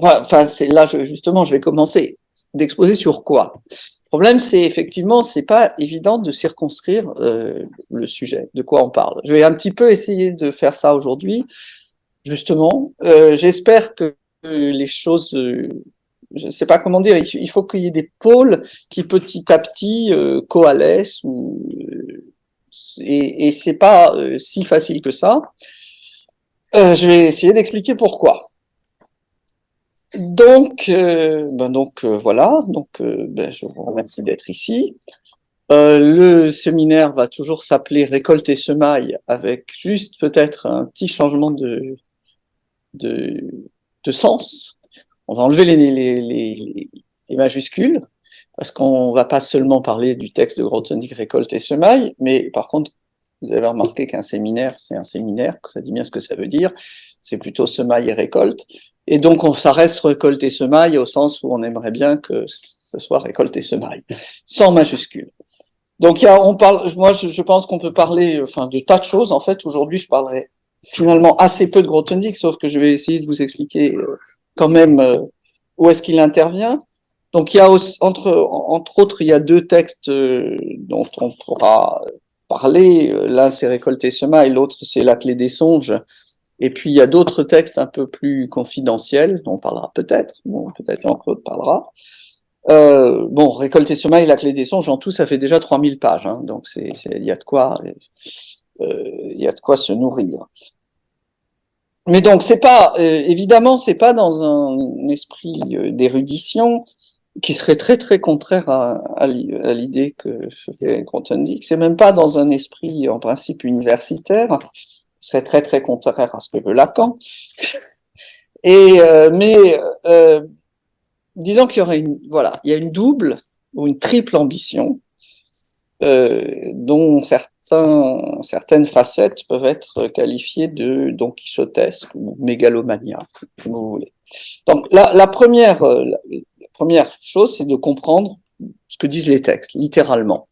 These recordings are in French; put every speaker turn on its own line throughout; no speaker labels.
Enfin, c'est là, justement, je vais commencer d'exposer sur quoi. Le problème, c'est effectivement, c'est pas évident de circonscrire le sujet, de quoi on parle. Je vais un petit peu essayer de faire ça aujourd'hui, justement. J'espère que les choses, je ne sais pas comment dire, il faut qu'il y ait des pôles qui petit à petit coalescent, et c'est pas si facile que ça. Je vais essayer d'expliquer pourquoi. Voilà, je vous remercie d'être ici. Le séminaire va toujours s'appeler Récolte et semaille, avec juste peut-être un petit changement de, de sens. On va enlever les majuscules, parce qu'on va pas seulement parler du texte de Grothendieck, Récolte et semaille, mais par contre, vous avez remarqué qu'un séminaire, c'est un séminaire, que ça dit bien ce que ça veut dire, c'est plutôt semaille et récolte. Et donc, ça reste récolte et semaille au sens où on aimerait bien que ce soit récolte et semaille, sans majuscule. Donc, je pense qu'on peut parler, de tas de choses. En fait, aujourd'hui, je parlerai finalement assez peu de Grothendieck, sauf que je vais essayer de vous expliquer quand même où est-ce qu'il intervient. Donc, il y a entre autres, il y a deux textes dont on pourra parler. L'un, c'est Récolte et semaille, l'autre, c'est La clé des songes. Et puis, il y a d'autres textes un peu plus confidentiels, dont on parlera peut-être, peut-être Jean-Claude parlera. Récolte et semaille, La clé des songes, en tout, ça fait déjà 3000 pages, hein, donc il y a de quoi, il y a de quoi se nourrir. Mais donc, évidemment, c'est pas dans un esprit d'érudition qui serait très très contraire à l'idée que fait Grothendieck. C'est même pas dans un esprit en principe universitaire, qui serait très très contraire à ce que veut Lacan. Disons qu'il y aurait il y a une double ou une triple ambition dont certaines facettes peuvent être qualifiées de don quichotesque ou mégalomania, comme vous voulez. Donc la première chose, c'est de comprendre ce que disent les textes, littéralement.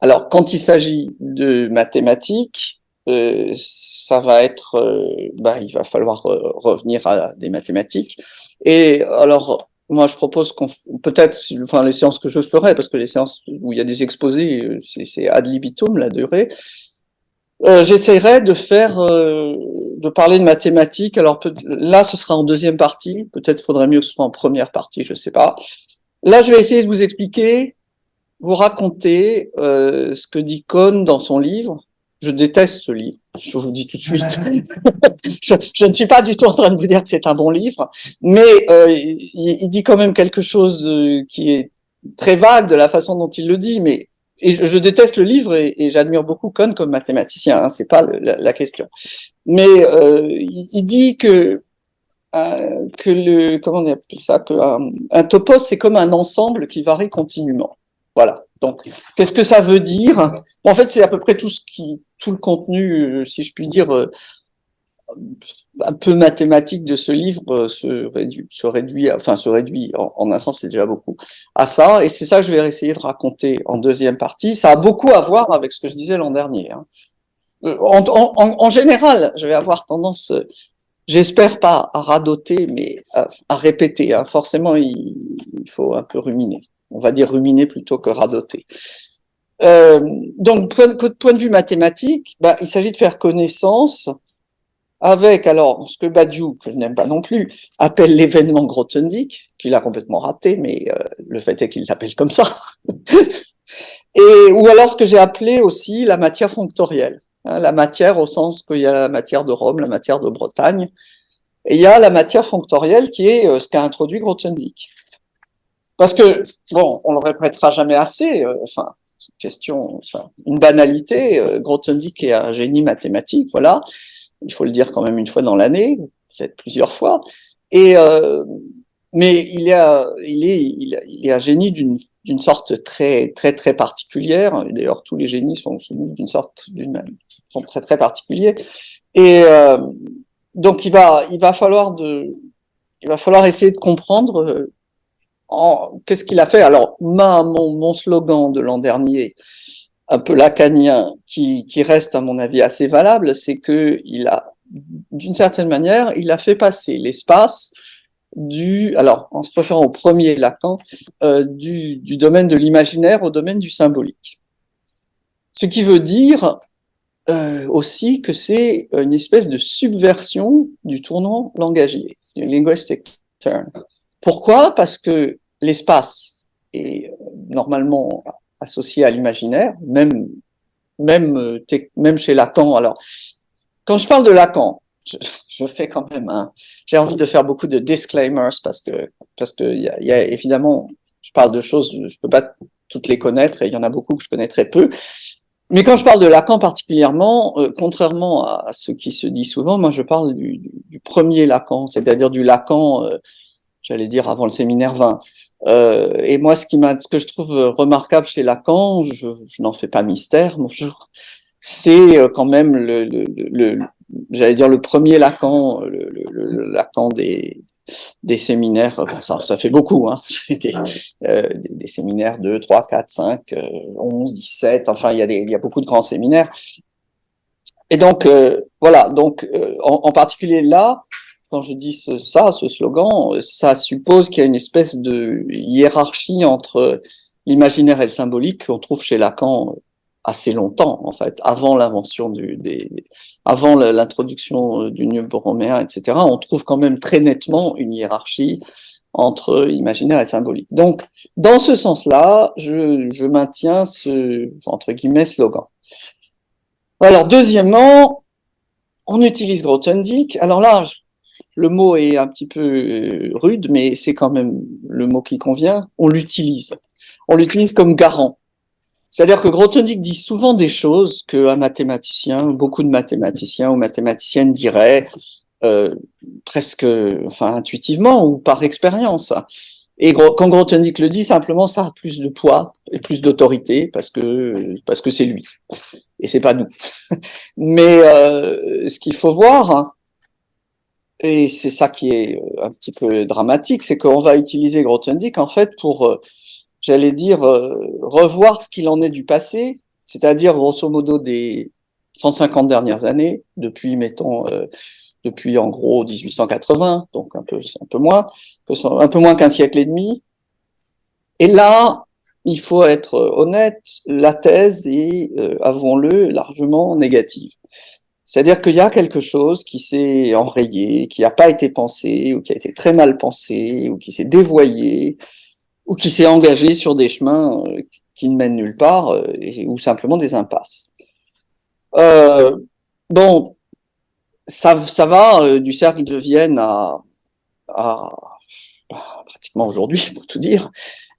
Alors, quand il s'agit de mathématiques, ça va être, il va falloir revenir à des mathématiques. Et alors, moi, je propose peut-être, les séances que je ferai, parce que les séances où il y a des exposés, c'est ad libitum la durée. J'essaierai de parler de mathématiques. Alors là, ce sera en deuxième partie. Peut-être faudrait mieux que ce soit en première partie, je sais pas. Là, je vais essayer de vous expliquer, vous raconter ce que dit Kohn dans son livre. Je déteste ce livre, je vous le dis tout de suite. Je ne suis pas du tout en train de vous dire que c'est un bon livre, mais il dit quand même quelque chose qui est très vague de la façon dont il le dit, mais je déteste le livre et j'admire beaucoup Kohn comme mathématicien, hein, c'est pas la question. Mais il dit comment on appelle ça, un topos c'est comme un ensemble qui varie continuellement. Voilà. Donc, qu'est-ce que ça veut dire? En fait, c'est à peu près tout le contenu, si je puis dire, un peu mathématique de ce livre se réduit en un sens, c'est déjà beaucoup, à ça. Et c'est ça que je vais essayer de raconter en deuxième partie. Ça a beaucoup à voir avec ce que je disais l'an dernier. Hein. En général, je vais avoir tendance, j'espère pas à radoter, mais à répéter. Hein. Forcément, il faut un peu ruminer. On va dire ruminer plutôt que radoter. Donc, point de vue mathématique, il s'agit de faire connaissance avec, alors, ce que Badiou, que je n'aime pas non plus, appelle l'événement Grothendieck, qu'il a complètement raté, mais le fait est qu'il l'appelle comme ça. Ou alors ce que j'ai appelé aussi la matière fonctorielle. Hein, la matière au sens qu'il y a la matière de Rome, la matière de Bretagne, et il y a la matière fonctorielle qui est ce qu'a introduit Grothendieck. Parce que, on le répétera jamais assez, une banalité, Grothendieck est un génie mathématique, voilà, il faut le dire quand même une fois dans l'année, peut-être plusieurs fois, mais il est un génie d'une sorte très, très, très particulière, et d'ailleurs tous les génies sont très, très particuliers, et donc il va falloir essayer de comprendre qu'est-ce qu'il a fait. Alors, mon slogan de l'an dernier, un peu lacanien, qui reste à mon avis assez valable, c'est que d'une certaine manière, il a fait passer l'espace alors en se référant au premier Lacan, du domaine de l'imaginaire au domaine du symbolique. Ce qui veut dire aussi que c'est une espèce de subversion du tournant langagier, du linguistic turn. Pourquoi? Parce que l'espace est normalement associé à l'imaginaire, même chez Lacan. Alors, quand je parle de Lacan, je fais quand même j'ai envie de faire beaucoup de disclaimers parce que il y a évidemment, je parle de choses, je peux pas toutes les connaître et il y en a beaucoup que je connais très peu. Mais quand je parle de Lacan particulièrement, contrairement à ce qui se dit souvent, moi je parle du premier Lacan, c'est-à-dire du Lacan, j'allais dire avant le séminaire 20. Et moi, ce que je trouve remarquable chez Lacan, je n'en fais pas mystère, bonjour, c'est quand même j'allais dire le premier Lacan, le Lacan des séminaires, ça fait beaucoup, hein. C'est des séminaires 2, 3, 4, 5, 11, 17, enfin, il y a beaucoup de grands séminaires. Et donc, voilà, donc, en particulier là, quand je dis ce slogan, ça suppose qu'il y a une espèce de hiérarchie entre l'imaginaire et le symbolique qu'on trouve chez Lacan assez longtemps, en fait, avant l'invention avant l'introduction du néo-borroméen, etc. On trouve quand même très nettement une hiérarchie entre imaginaire et symbolique. Donc, dans ce sens-là, je maintiens entre guillemets, slogan. Alors, deuxièmement, on utilise Grothendieck. Alors là, le mot est un petit peu rude, mais c'est quand même le mot qui convient. On l'utilise. On l'utilise comme garant. C'est-à-dire que Grothendieck dit souvent des choses qu'un mathématicien, beaucoup de mathématiciens ou mathématiciennes diraient presque, enfin, intuitivement ou par expérience. Et quand Grothendieck le dit, simplement, ça a plus de poids et plus d'autorité parce que c'est lui et c'est pas nous. Mais ce qu'il faut voir, et c'est ça qui est un petit peu dramatique, c'est qu'on va utiliser Grothendieck en fait pour, j'allais dire, revoir ce qu'il en est du passé, c'est-à-dire grosso modo des 150 dernières années, depuis en gros 1880, donc un peu moins qu'un siècle et demi. Et là, il faut être honnête, la thèse est, avouons-le, largement négative. C'est-à-dire qu'il y a quelque chose qui s'est enrayé, qui n'a pas été pensé, ou qui a été très mal pensé, ou qui s'est dévoyé, ou qui s'est engagé sur des chemins qui ne mènent nulle part, ou simplement des impasses. Bon, ça va du cercle de Vienne à pratiquement aujourd'hui, pour tout dire.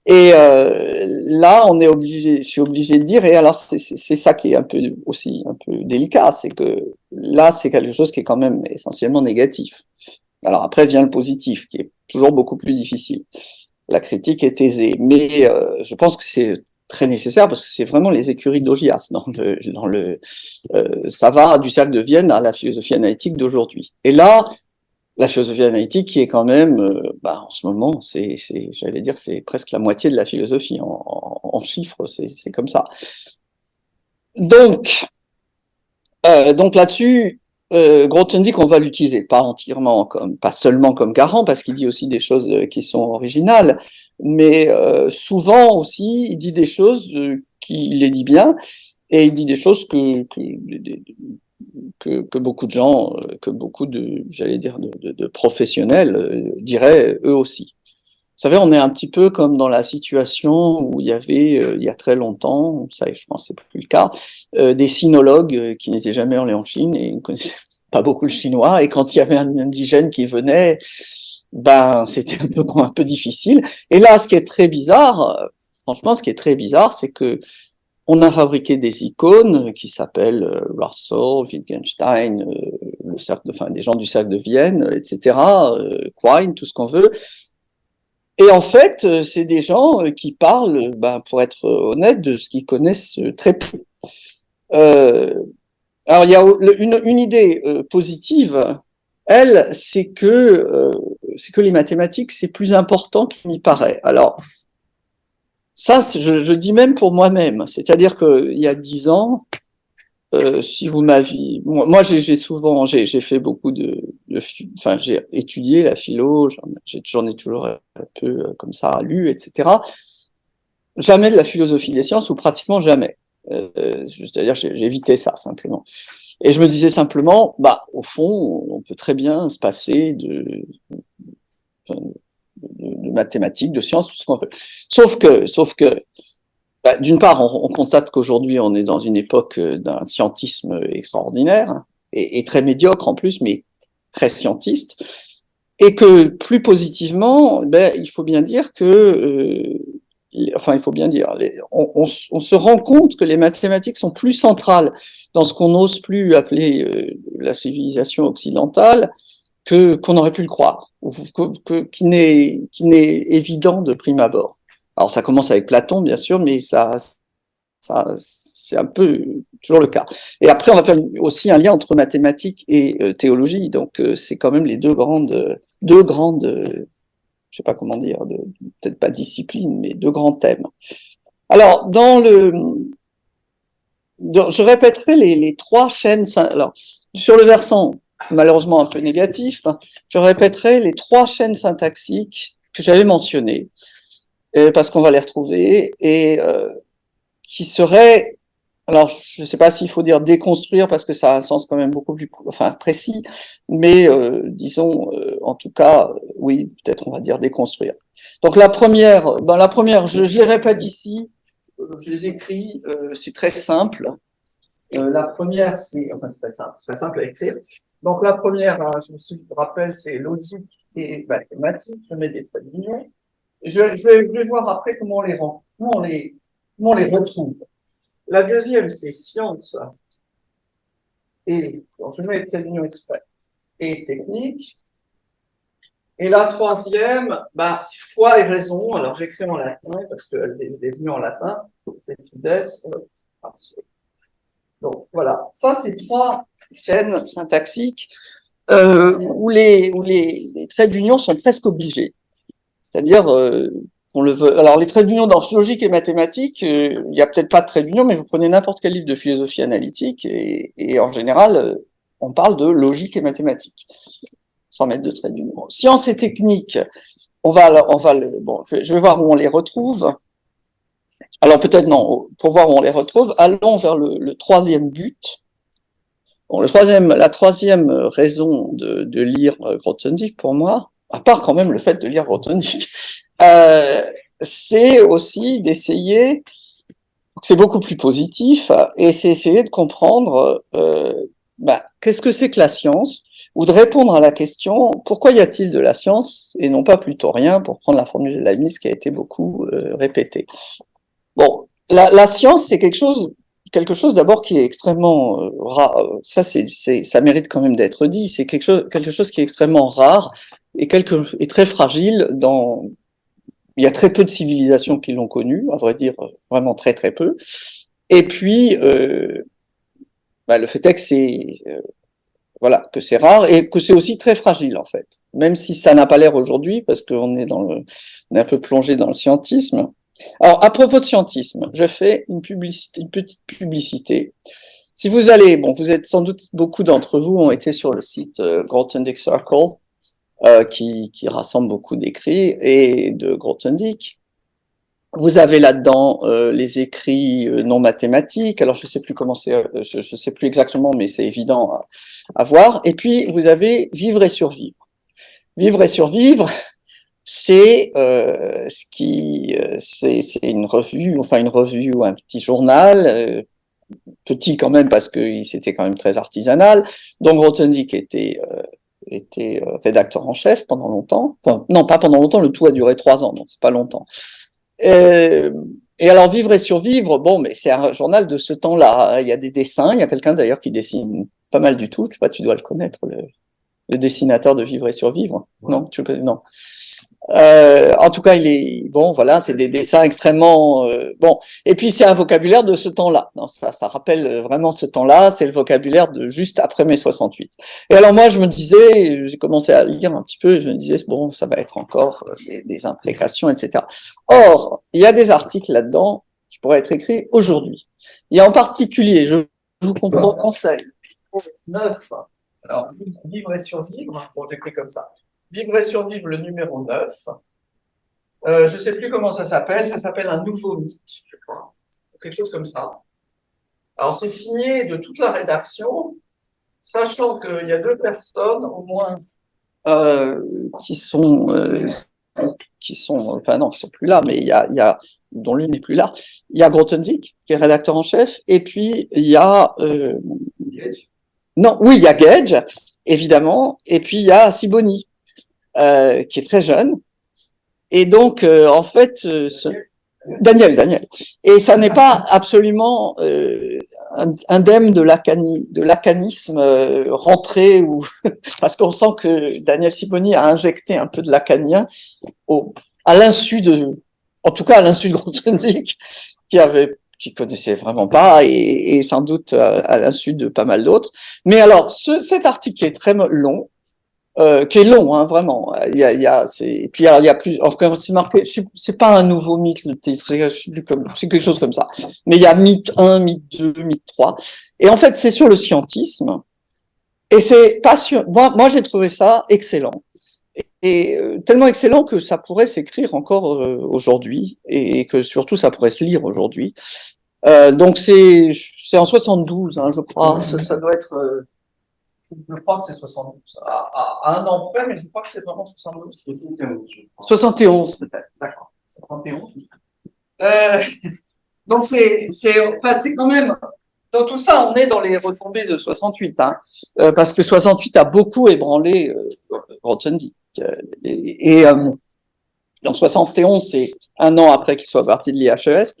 Et là, je suis obligé de dire, et alors c'est ça qui est aussi un peu délicat, c'est que là, c'est quelque chose qui est quand même essentiellement négatif. Alors après vient le positif, qui est toujours beaucoup plus difficile. La critique est aisée, mais je pense que c'est très nécessaire parce que c'est vraiment les écuries d'Augias ça va du cercle de Vienne à la philosophie analytique d'aujourd'hui. Et là, la philosophie analytique qui est quand même, en ce moment, j'allais dire, c'est presque la moitié de la philosophie en chiffres, c'est comme ça. Donc là-dessus, Grothendieck, on va l'utiliser pas seulement comme garant, parce qu'il dit aussi des choses qui sont originales, mais souvent aussi, il dit des choses qu'il les dit bien, et il dit des choses que beaucoup de gens, j'allais dire, de professionnels diraient eux aussi. Vous savez, on est un petit peu comme dans la situation où il y avait, il y a très longtemps, ça je pense que c'est plus le cas, des sinologues qui n'étaient jamais allés en Chine et ne connaissaient pas beaucoup le chinois, et quand il y avait un indigène qui venait, c'était un peu difficile. Et là, ce qui est très bizarre, franchement, ce qui est très bizarre, c'est que on a fabriqué des icônes qui s'appellent Russell, Wittgenstein, des gens du cercle de Vienne, etc., Quine, tout ce qu'on veut. Et en fait, c'est des gens qui parlent, pour être honnête, de ce qu'ils connaissent très peu. Alors, il y a une idée positive, elle, c'est que les mathématiques, c'est plus important qu'il n'y paraît. Alors, ça, je dis même pour moi-même, c'est-à-dire qu'il y a 10 ans, si vous m'aviez, moi j'ai souvent, j'ai fait beaucoup enfin j'ai étudié la philo, j'en ai toujours un peu comme ça lu, etc. Jamais de la philosophie des sciences ou pratiquement jamais. C'est-à-dire j'ai évité ça simplement. Et je me disais simplement, bah au fond, on peut très bien se passer de mathématiques, de sciences, tout ce qu'on veut. Sauf que bah, d'une part, on constate qu'aujourd'hui, on est dans une époque d'un scientisme extraordinaire, et très médiocre en plus, mais très scientiste, et que plus positivement, ben, il faut bien dire que, enfin, il faut bien dire, on se rend compte que les mathématiques sont plus centrales dans ce qu'on n'ose plus appeler la civilisation occidentale, qu'on aurait pu le croire, ou qui n'est évident de prime abord. Alors ça commence avec Platon, bien sûr, mais ça c'est un peu toujours le cas. Et après, on va faire aussi un lien entre mathématiques et théologie. Donc, c'est quand même les deux grandes, je sais pas comment dire, peut-être pas disciplines, mais deux grands thèmes. Alors, je répéterai les trois chaînes. Alors, sur le versant malheureusement un peu négatif, je répéterai les trois chaînes syntaxiques que j'avais mentionnées, parce qu'on va les retrouver, et qui seraient, alors je ne sais pas s'il faut dire déconstruire parce que ça a un sens quand même beaucoup plus précis, mais disons en tout cas, oui, peut-être on va dire déconstruire. Donc la première, je les répète ici, je les écris, c'est très simple. La première, c'est très simple à écrire. Donc la première, je me rappelle, c'est logique et mathématique. Je mets des traits d'union. Je vais voir après comment on les rend, comment on les retrouve. La deuxième, c'est science et, alors je mets les traits d'union exprès, et technique. Et la troisième, c'est foi et raison. Alors j'écris en latin parce qu'elle est venue en latin. C'est fides. Donc voilà, ça c'est trois chaînes syntaxiques où les traits d'union sont presque obligés. C'est-à-dire, on le veut. Alors les traits d'union dans logique et mathématiques, il n'y a peut-être pas de traits d'union, mais vous prenez n'importe quel livre de philosophie analytique et en général, on parle de logique et mathématiques, sans mettre de traits d'union. Sciences et techniques, je vais voir où on les retrouve. Alors peut-être non, pour voir où on les retrouve, allons vers le troisième but. Bon, la troisième raison de lire Grothendieck pour moi, à part quand même le fait de lire Grothendieck, c'est aussi d'essayer, c'est beaucoup plus positif, et c'est essayer de comprendre qu'est-ce que c'est que la science, ou de répondre à la question pourquoi y a-t-il de la science et non pas plutôt rien, pour prendre la formule de Leibniz qui a été beaucoup répétée. Bon, la science, c'est quelque chose d'abord qui est extrêmement rare. Ça mérite quand même d'être dit. C'est quelque chose qui est extrêmement rare et très fragile. Il y a très peu de civilisations qui l'ont connu, à vrai dire, vraiment très très peu. Et puis, le fait est que que c'est rare et que c'est aussi très fragile en fait. Même si ça n'a pas l'air aujourd'hui, parce qu'on est on est un peu plongé dans le scientisme. Alors, à propos de scientisme, je fais une petite publicité. Si vous allez, vous êtes sans doute, beaucoup d'entre vous ont été sur le site Grothendieck Circle, qui rassemble beaucoup d'écrits et de Grothendieck. Vous avez là-dedans les écrits non mathématiques. Alors, je sais plus comment c'est, je sais plus exactement, mais c'est évident à voir. Et puis, vous avez Vivre et survivre. Vivre et survivre, c'est c'est une revue ou un petit journal, petit quand même parce que c'était quand même très artisanal. Donc Grothendieck était rédacteur en chef pendant longtemps. Enfin, non, pas pendant longtemps. Le tout a duré 3 ans, donc c'est pas longtemps. Et alors Vivre et survivre, mais c'est un journal de ce temps-là. Il y a des dessins. Il y a quelqu'un d'ailleurs qui dessine pas mal du tout. Tu dois le connaître, le dessinateur de Vivre et survivre. Ouais. Non, non. En tout cas, il est voilà, c'est des dessins extrêmement Et puis c'est un vocabulaire de ce temps-là. Non, ça rappelle vraiment ce temps-là. C'est le vocabulaire de juste après mai 68. Et alors moi, je me disais, j'ai commencé à lire un petit peu. Et je me disais ça va être encore des imprécations, etc. Or, il y a des articles là-dedans qui pourraient être écrits aujourd'hui. Il y a en particulier, je vous conseille, 9, alors vivre et survivre, bon j'écris comme ça, vivre et survivre le numéro 9, je ne sais plus comment ça s'appelle un nouveau mythe, je crois, quelque chose comme ça. Alors c'est signé de toute la rédaction, sachant qu'il y a 2 personnes au moins euh, qui sont, enfin non, qui sont plus là, mais il y a dont l'une n'est plus là. Il y a Grothendieck, qui est rédacteur en chef, et puis il y a, non, oui, il y a Gage, évidemment, et puis il y a Sibony, qui est très jeune, et donc, en fait, Daniel. Et ça n'est pas absolument indemne de lacanisme rentré, ou parce qu'on sent que Daniel Sibony a injecté un peu de lacanien à l'insu en tout cas à l'insu de Grothendieck, qui connaissait vraiment pas, et sans doute à l'insu de pas mal d'autres. Mais alors, cet article qui est très long, qui est long, hein, vraiment. Et puis alors, il y a plus, enfin, c'est marqué, c'est pas un nouveau mythe, le titre, c'est quelque chose comme ça. Mais il y a mythe 1, mythe 2, mythe 3. Et en fait, c'est sur le scientisme. Et c'est passionnant. Moi, j'ai trouvé ça excellent. Et tellement excellent que ça pourrait s'écrire encore aujourd'hui, et que surtout ça pourrait se lire aujourd'hui. Donc c'est en 72, hein, je crois. Ça doit être. Je crois que c'est 72. À un an près, mais je crois que c'est vraiment 72. 71 peut-être. D'accord. 71. Euh, donc enfin, c'est quand même. Dans tout ça, on est dans les retombées de 68, hein, parce que 68 a beaucoup ébranlé Grothendieck. Donc 71, c'est un an après qu'il soit parti de l'IHES.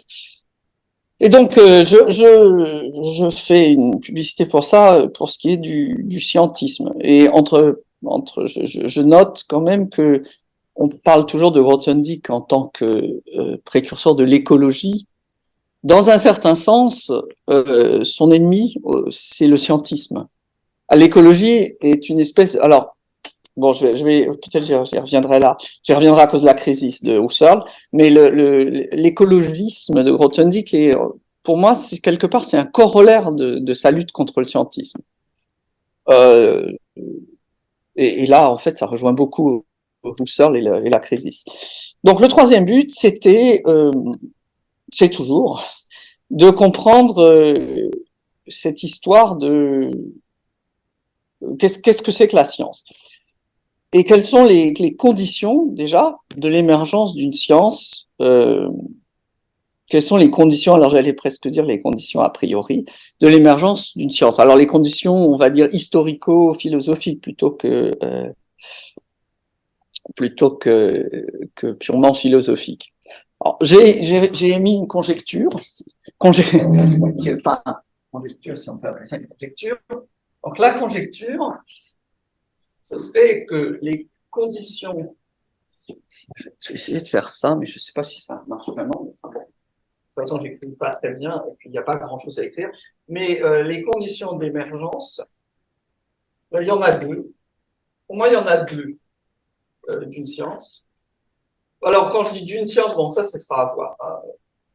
Et donc, je fais une publicité pour ça, pour ce qui est du scientisme. Et je note quand même que on parle toujours de Grothendieck en tant que précurseur de l'écologie. Dans un certain sens, son ennemi, c'est le scientisme. L'écologie est une espèce. Alors, bon, peut-être j'y reviendrai là. J'y reviendrai à cause de la crise de Husserl, mais l'écologisme de Grothendieck est, pour moi, quelque part, c'est un corollaire de sa lutte contre le scientisme. Euh, et là, en fait, ça rejoint beaucoup Husserl et la crise. Donc, le troisième but, c'est toujours de comprendre cette histoire de qu'est-ce que c'est que la science. Et quelles sont les conditions, déjà, de l'émergence d'une science quelles sont les conditions, alors j'allais presque dire les conditions a priori, de l'émergence d'une science. Alors les conditions, on va dire, historico-philosophiques plutôt que purement philosophiques. Alors, j'ai émis une conjecture, enfin, conjecture, si on peut appeler ça une conjecture. Donc la conjecture, ce serait que les conditions, je vais essayer de faire ça, mais je ne sais pas si ça marche vraiment. De toute façon, j'écris pas très bien, et puis il n'y a pas grand-chose à écrire. Mais les conditions d'émergence, il y en a 2. Pour moi, il y en a 2 d'une science. Alors, quand je dis d'une science, bon, ça sera à voir.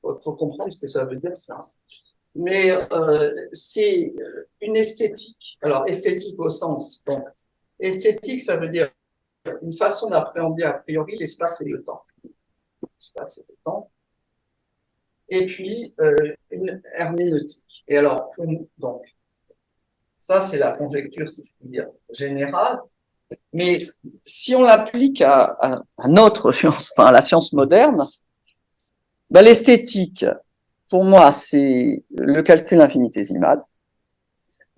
Il faut comprendre ce que ça veut dire, science. Mais c'est une esthétique. Alors, esthétique au sens. Donc, esthétique, ça veut dire une façon d'appréhender a priori l'espace et le temps. L'espace et le temps. Et puis, une herméneutique. Et alors, donc, ça, c'est la conjecture, si je puis dire, générale. Mais si on l'applique à notre science, enfin à la science moderne, ben, l'esthétique, pour moi, c'est le calcul infinitésimal.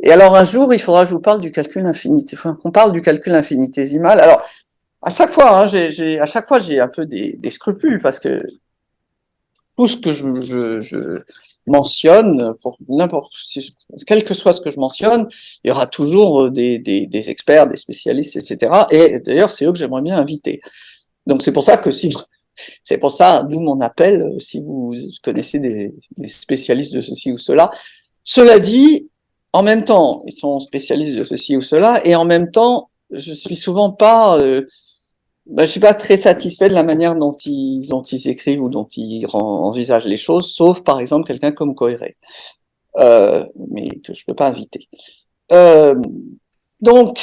Et alors, un jour, il faudra que je vous parle du calcul infinitésimal, qu'on parle du calcul infinitésimal. Alors, à chaque fois, hein, j'ai un peu des scrupules, parce que tout ce que je mentionne, pour quel que soit ce que je mentionne, il y aura toujours des experts, des spécialistes, etc. Et d'ailleurs, c'est eux que j'aimerais bien inviter. Donc c'est pour ça c'est pour ça, d'où mon appel, si vous connaissez des spécialistes de ceci ou cela. Cela dit, en même temps, ils sont spécialistes de ceci ou cela, et en même temps, je suis souvent pas je suis pas très satisfait de la manière dont ils écrivent ou dont ils envisagent les choses, sauf par exemple quelqu'un comme Coiré. mais que je peux pas inviter. Euh, donc,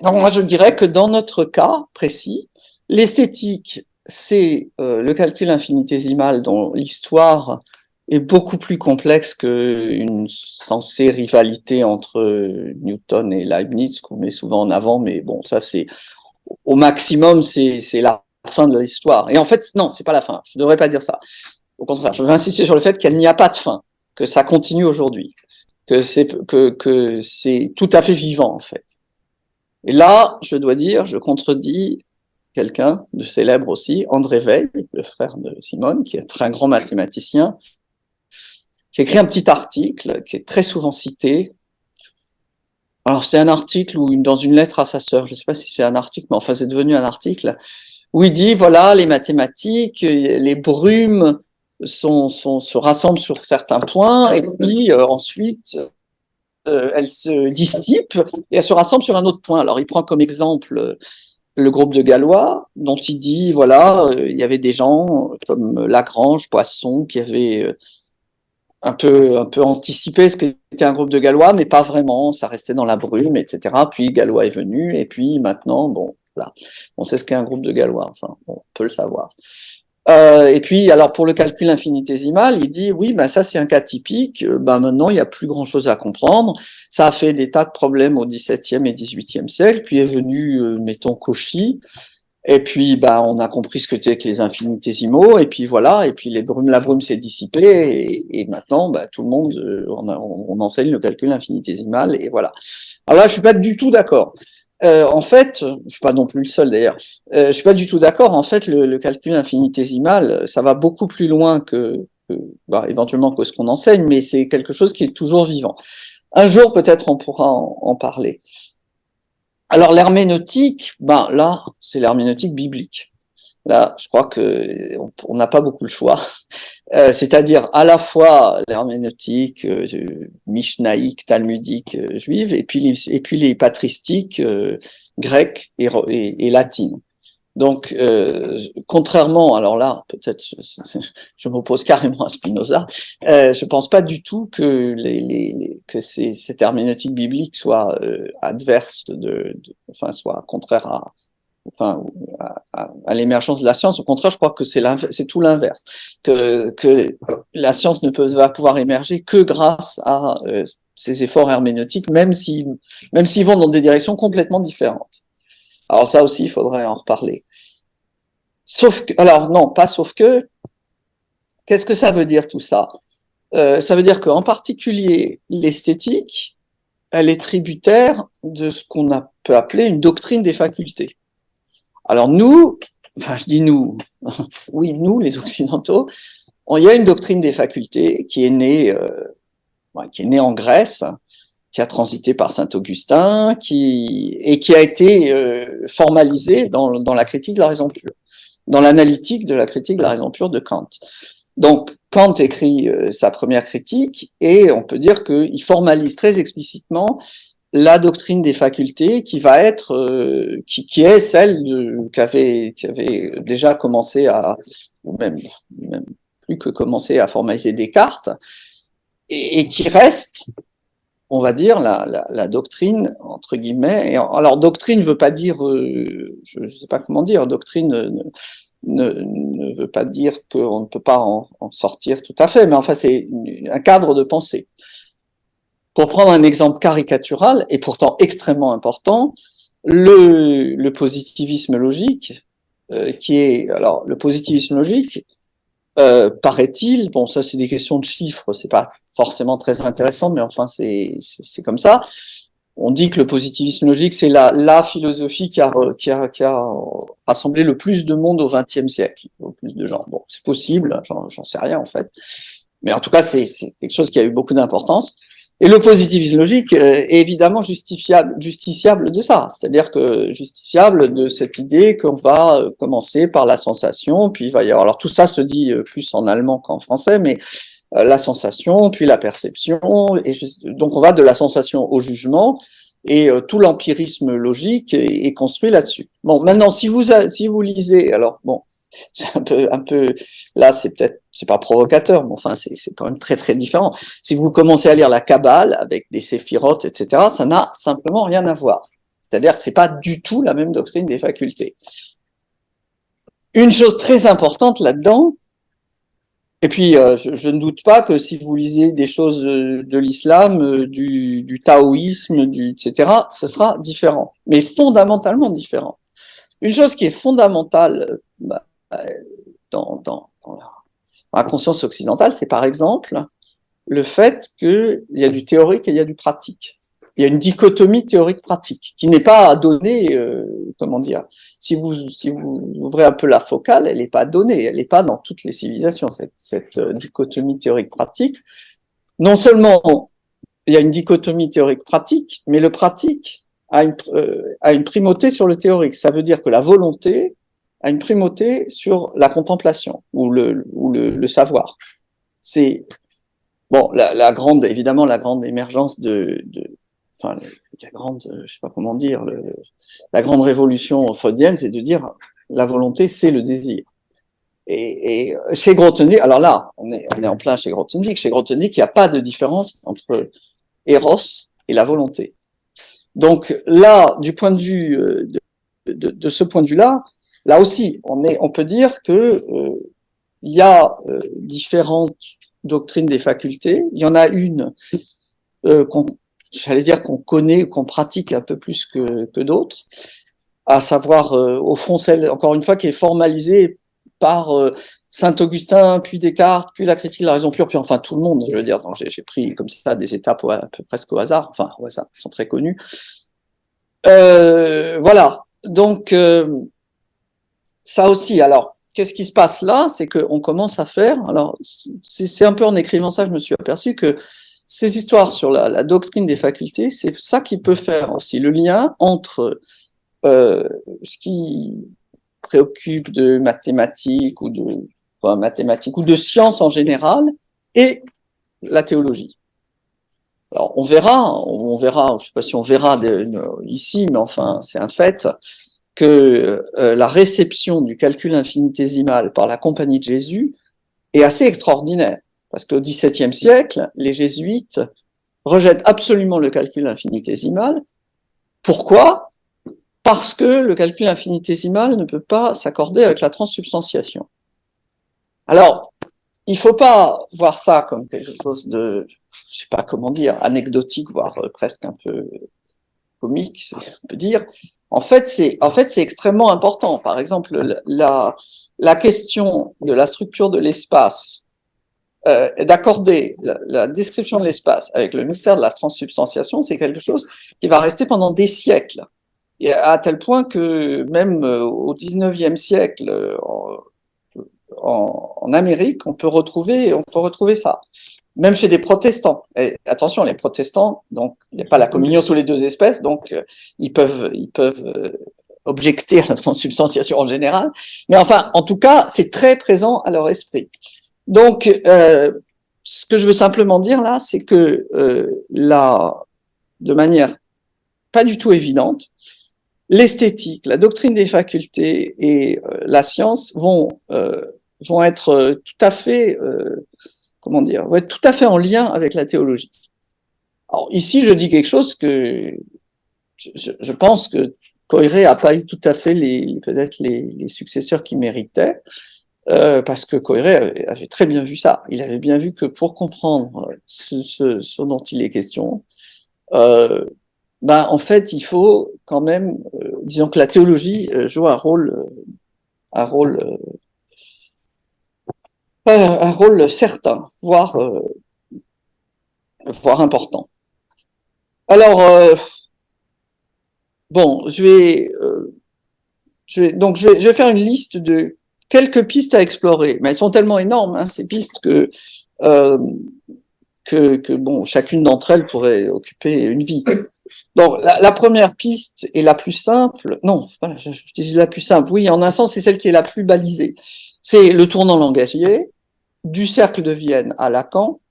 moi je dirais que dans notre cas précis, l'esthétique, c'est le calcul infinitésimal dont l'histoire est beaucoup plus complexe qu'une censée rivalité entre Newton et Leibniz, qu'on met souvent en avant, mais bon, ça c'est au maximum, c'est la fin de l'histoire. Et en fait, non, c'est pas la fin, je ne devrais pas dire ça. Au contraire, je veux insister sur le fait qu'il n'y a pas de fin, que ça continue aujourd'hui, que c'est tout à fait vivant en fait. Et là, je dois dire, je contredis quelqu'un de célèbre aussi, André Weil, le frère de Simone, qui est un très grand mathématicien, qui a écrit un petit article qui est très souvent cité. Alors, c'est un article où, dans une lettre à sa sœur, je ne sais pas si c'est un article, mais enfin, c'est devenu un article, où il dit, voilà, les mathématiques, les brumes se rassemblent sur certains points, et puis ensuite, elles se dissipent, et elles se rassemblent sur un autre point. Alors, il prend comme exemple le groupe de Galois, dont il dit, voilà, il y avait des gens comme Lagrange, Poisson, qui avaient un peu anticipé ce qu'était un groupe de Galois, mais pas vraiment, ça restait dans la brume, etc. Puis Galois est venu, et puis maintenant, bon, là, on sait ce qu'est un groupe de Galois, enfin, on peut le savoir. Et puis, alors pour le calcul infinitésimal, il dit oui, ben ça c'est un cas typique. Ben maintenant il n'y a plus grand chose à comprendre. Ça a fait des tas de problèmes au XVIIe et XVIIIe siècle. Puis est venu, mettons Cauchy. Et puis, ben on a compris ce que c'était que les infinitésimaux. Et puis voilà. Et puis la brume s'est dissipée. Et maintenant, ben, tout le monde, on enseigne le calcul infinitésimal. Et voilà. Alors là, je suis pas du tout d'accord. En fait, je suis pas non plus le seul d'ailleurs. Je suis pas du tout d'accord. En fait, le calcul infinitésimal, ça va beaucoup plus loin bah, éventuellement que ce qu'on enseigne, mais c'est quelque chose qui est toujours vivant. Un jour, peut-être, on pourra en parler. Alors, l'herméneutique, ben là, c'est l'herméneutique biblique. Là, je crois que on n'a pas beaucoup le choix. C'est-à-dire à la fois l'herméneutique mishnaïque, talmudique juive, et puis les patristiques grecques et latines. Donc, contrairement, alors là, peut-être je m'oppose carrément à Spinoza, je pense pas du tout que cette herméneutique biblique soit adverse enfin, soit contraire enfin, à l'émergence de la science. Au contraire, je crois que c'est tout l'inverse, que la science ne va pouvoir émerger que grâce à ces efforts herméneutiques, même s'ils vont dans des directions complètement différentes. Alors ça aussi, il faudrait en reparler. Sauf que, alors non, pas sauf que, qu'est-ce que ça veut dire tout ça? Ça veut dire qu'en particulier, l'esthétique, elle est tributaire de ce qu'on peut appeler une doctrine des facultés. Alors nous, enfin je dis nous, oui nous les Occidentaux, il y a une doctrine des facultés qui est née en Grèce, qui a transité par Saint-Augustin, et qui a été formalisée dans la critique de la raison pure, dans l'analytique de la critique de la raison pure de Kant. Donc Kant écrit sa première critique, et on peut dire qu'il formalise très explicitement la doctrine des facultés qui va être qui est celle qu'avait déjà commencé ou même plus que commencé à formaliser Descartes, et qui reste, on va dire, la doctrine entre guillemets. Et alors doctrine veut pas dire je sais pas comment dire, doctrine ne veut pas dire qu'on ne peut pas en sortir tout à fait, mais enfin c'est un cadre de pensée. Pour prendre un exemple caricatural, et pourtant extrêmement important, le positivisme logique, alors le positivisme logique, paraît-il, bon ça c'est des questions de chiffres, c'est pas forcément très intéressant, mais enfin c'est comme ça. On dit que le positivisme logique c'est la philosophie qui a rassemblé le plus de monde au XXe siècle, le plus de gens. Bon, c'est possible, j'en sais rien en fait, mais en tout cas c'est quelque chose qui a eu beaucoup d'importance. Et le positivisme logique est évidemment justiciable de ça, c'est-à-dire que justiciable de cette idée qu'on va commencer par la sensation, puis il va y avoir, alors tout ça se dit plus en allemand qu'en français, mais la sensation, puis la perception, et donc on va de la sensation au jugement, et tout l'empirisme logique est construit là-dessus. Bon, maintenant si vous lisez, alors bon, C'est un peu, là, c'est pas provocateur, mais enfin, c'est quand même très, très différent. Si vous commencez à lire la Kabbale avec des séphirotes, etc., ça n'a simplement rien à voir. C'est-à-dire que c'est pas du tout la même doctrine des facultés. Une chose très importante là-dedans, et puis je ne doute pas que si vous lisez des choses de l'islam, du taoïsme, etc., ce sera différent, mais fondamentalement différent. Une chose qui est fondamentale dans la conscience occidentale, c'est par exemple le fait qu'il y a du théorique et il y a du pratique. Il y a une dichotomie théorique-pratique qui n'est pas donnée, comment dire, si vous ouvrez un peu la focale, elle n'est pas donnée, elle n'est pas dans toutes les civilisations, cette dichotomie théorique-pratique. Non seulement il y a une dichotomie théorique-pratique, mais le pratique a une primauté sur le théorique. Ça veut dire que la volonté a une primauté sur la contemplation ou le savoir. C'est bon, évidemment, la grande émergence enfin, la grande, je sais pas comment dire, la grande révolution freudienne, c'est de dire la volonté, c'est le désir. Et chez Grothendieck, alors là, on est en plein chez Grothendieck. Chez Grothendieck, il n'y a pas de différence entre Eros et la volonté. Donc là, du point de vue de ce point de vue-là, là aussi, on peut dire que il y a différentes doctrines des facultés. Il y en a une j'allais dire qu'on connaît, qu'on pratique un peu plus que d'autres, à savoir au fond celle, encore une fois, qui est formalisée par Saint-Augustin, puis Descartes, puis la critique de la raison pure, puis enfin tout le monde, je veux dire. J'ai pris comme ça des étapes presque au hasard, enfin au hasard, qui sont très connues. Voilà, donc ça aussi, alors, qu'est-ce qui se passe là? C'est qu'on commence à faire, alors c'est un peu en écrivant ça, je me suis aperçu que ces histoires sur la doctrine des facultés, c'est ça qui peut faire aussi le lien entre ce qui préoccupe de mathématiques ou de sciences en général et la théologie. Alors on verra, je sais pas si on verra ici, mais enfin c'est un fait que la réception du calcul infinitésimal par la Compagnie de Jésus est assez extraordinaire, parce qu'au XVIIe siècle, les jésuites rejettent absolument le calcul infinitésimal. Pourquoi? Parce que le calcul infinitésimal ne peut pas s'accorder avec la transsubstantiation. Alors, il ne faut pas voir ça comme quelque chose de, je ne sais pas comment dire, anecdotique, voire presque un peu comique, on peut dire. En fait, c'est extrêmement important. Par exemple, la question de la structure de l'espace, d'accorder la description de l'espace avec le mystère de la transsubstantiation, c'est quelque chose qui va rester pendant des siècles. Et à tel point que même au XIXe siècle, en Amérique, on peut retrouver ça. Même chez des protestants. Et attention, les protestants, donc il n'y a pas la communion sous les deux espèces, donc ils peuvent objecter à la transsubstantiation en général. Mais enfin, en tout cas, c'est très présent à leur esprit. Donc, ce que je veux simplement dire là, c'est que de manière pas du tout évidente, l'esthétique, la doctrine des facultés et la science vont être tout à fait comment dire, vont être tout à fait en lien avec la théologie. Alors ici, je dis quelque chose que je pense que Coiré n'a pas eu tout à fait peut-être les successeurs qu'il méritait, parce que Coiré avait très bien vu ça. Il avait bien vu que pour comprendre ce dont il est question, en fait, il faut quand même, disons que la théologie joue un rôle certain, voire important. Alors, bon, je vais faire une liste de quelques pistes à explorer, mais elles sont tellement énormes, hein, ces pistes, que bon, chacune d'entre elles pourrait occuper une vie. Donc, la première piste est la plus simple. Non, voilà, je dis la plus simple. Oui, en un sens, c'est celle qui est la plus balisée. C'est le tournant langagier, du cercle de Vienne à Lacan.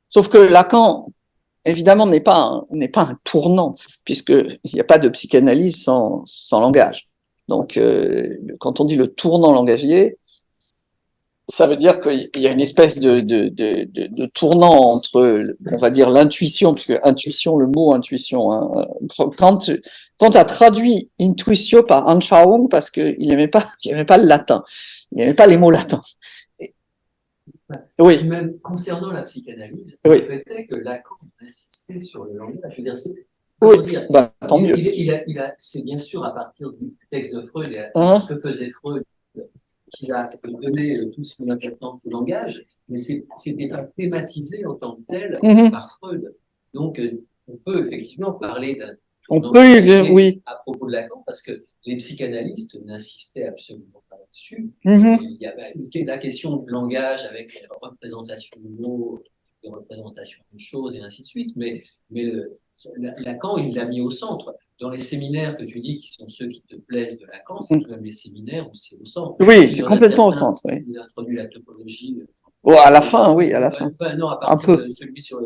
Sauf que Lacan, évidemment, n'est pas un tournant, puisqu'il n'y a pas de psychanalyse sans langage. Donc, quand on dit le tournant langagier, ça veut dire qu'il y a une espèce de tournant entre, on va dire, l'intuition, puisque intuition, le mot intuition, hein, quand tu as traduit intuitio par Anschauung, parce qu'il n'aimait pas, il aimait pas le latin, il n'aimait pas les mots latins.
Oui. Et même concernant la psychanalyse,
oui.
Le fait est que Lacan insistait sur le langage. Je veux dire,
oui, dire, bah, tant mieux.
C'est bien sûr à partir du texte de Freud et ce que faisait Freud qui a donné tout ce qu'on appelle le langage, mais c'était pas thématisé en tant que tel par Freud. Donc, on peut effectivement parler d'un
oui.
à propos de Lacan, parce que les psychanalystes n'insistaient absolument pas là-dessus. Il y avait la question du langage avec les représentations de mots, les représentations de choses, et ainsi de suite, mais Lacan, il l'a mis au centre. Dans les séminaires que tu dis qui sont ceux qui te plaisent de Lacan, c'est quand même les séminaires où c'est au centre.
Oui, c'est complètement au centre. Oui.
Il a introduit la topologie.
À la fin, oui, à la fin.
Non, à partir de celui sur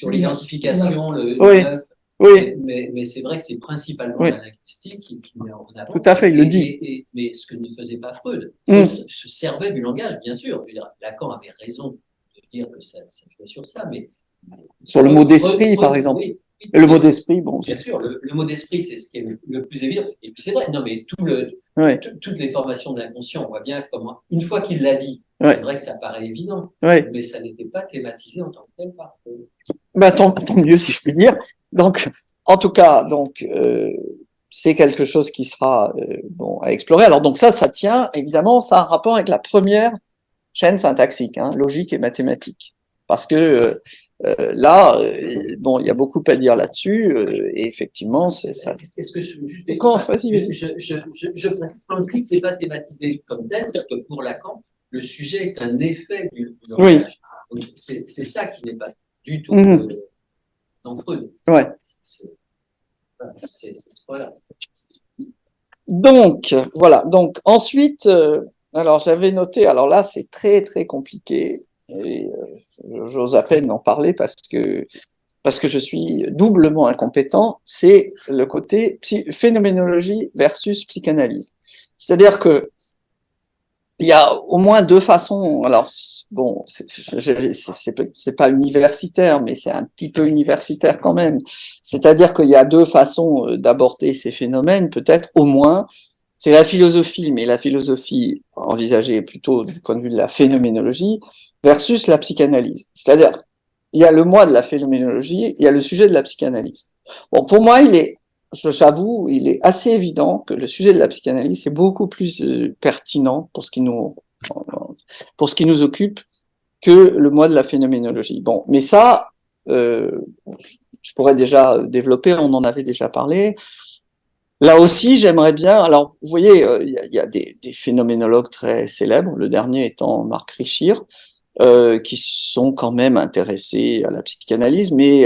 l'identification, le
oui.
9.
Oui.
Mais c'est vrai que c'est principalement la linguistique qui met en avant.
Tout à fait, il le dit.
Mais ce que ne faisait pas Freud, Freud se servait du langage, bien sûr. Je veux dire, Lacan avait raison de dire que ça jouait sur ça, mais
sur le mot d'esprit, par exemple. Oui. Le mot d'esprit, bon.
Bien sûr, le mot d'esprit, c'est ce qui est le plus évident. Et puis c'est vrai, non, mais toutes les formations de l'inconscient, on voit bien comment, une fois qu'il l'a dit, c'est vrai que ça paraît évident, mais ça n'était pas thématisé en tant que tel par Freud.
Ben, tant mieux, si je puis dire. Donc, en tout cas, c'est quelque chose qui sera bon à explorer. Alors, donc ça tient, évidemment, ça a un rapport avec la première chaîne syntaxique, hein, logique et mathématique. Parce que là, bon, il y a beaucoup à dire là-dessus, et effectivement, c'est ça.
Est-ce que je juste
vas-y.
Je pense que c'est pas thématisé comme tel, c'est-à-dire que pour Lacan, le sujet est un effet du langage. Oui. C'est ça qui n'est pas du tout dans Freud.
Ouais.
Voilà.
Donc, voilà. Donc, ensuite, alors j'avais noté, alors là, c'est très, très compliqué. Et j'ose à peine en parler parce que je suis doublement incompétent, c'est le côté phénoménologie versus psychanalyse. C'est-à-dire que il y a au moins deux façons. Alors bon, c'est pas universitaire, mais c'est un petit peu universitaire quand même. C'est-à-dire qu'il y a deux façons d'aborder ces phénomènes, peut-être au moins. C'est la philosophie, mais la philosophie envisagée plutôt du point de vue de la phénoménologie versus la psychanalyse. C'est-à-dire, il y a le moi de la phénoménologie, il y a le sujet de la psychanalyse. Bon, pour moi, j'avoue, il est assez évident que le sujet de la psychanalyse est beaucoup plus pertinent pour ce qui nous occupe que le moi de la phénoménologie. Bon, mais ça, je pourrais déjà développer, on en avait déjà parlé. Là aussi, j'aimerais bien. Alors, vous voyez, il y a des phénoménologues très célèbres, le dernier étant Marc Richir, qui sont quand même intéressés à la psychanalyse, mais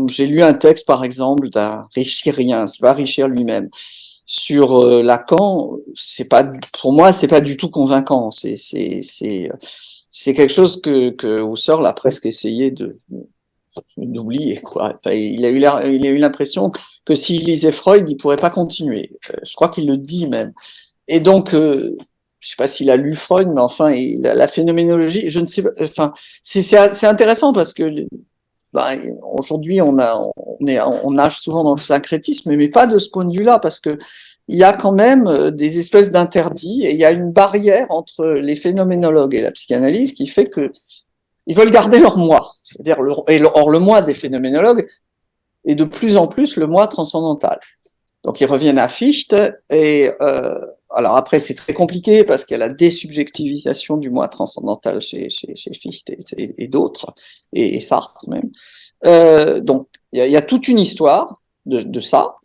j'ai lu un texte, par exemple, d'un Richirien, c'est pas Richir lui-même, sur Lacan. Pour moi, c'est pas du tout convaincant. C'est quelque chose que Husserl a presque essayé d'oublier, quoi. Enfin, il a eu l'impression que s'il lisait Freud, il pourrait pas continuer. Je crois qu'il le dit même. Et donc, je sais pas s'il a lu Freud, mais enfin, la phénoménologie, je ne sais pas. Enfin, c'est intéressant parce que aujourd'hui, on nage souvent dans le syncrétisme, mais pas de ce point de vue-là, parce que il y a quand même des espèces d'interdits et il y a une barrière entre les phénoménologues et la psychanalyse qui fait que ils veulent garder leur moi. C'est-à-dire, or le moi des phénoménologues est de plus en plus le moi transcendantal. Donc ils reviennent à Fichte et alors après c'est très compliqué parce qu'il y a la désubjectivisation du moi transcendantal chez Fichte et d'autres et Sartre même. Donc il y a toute une histoire de ça,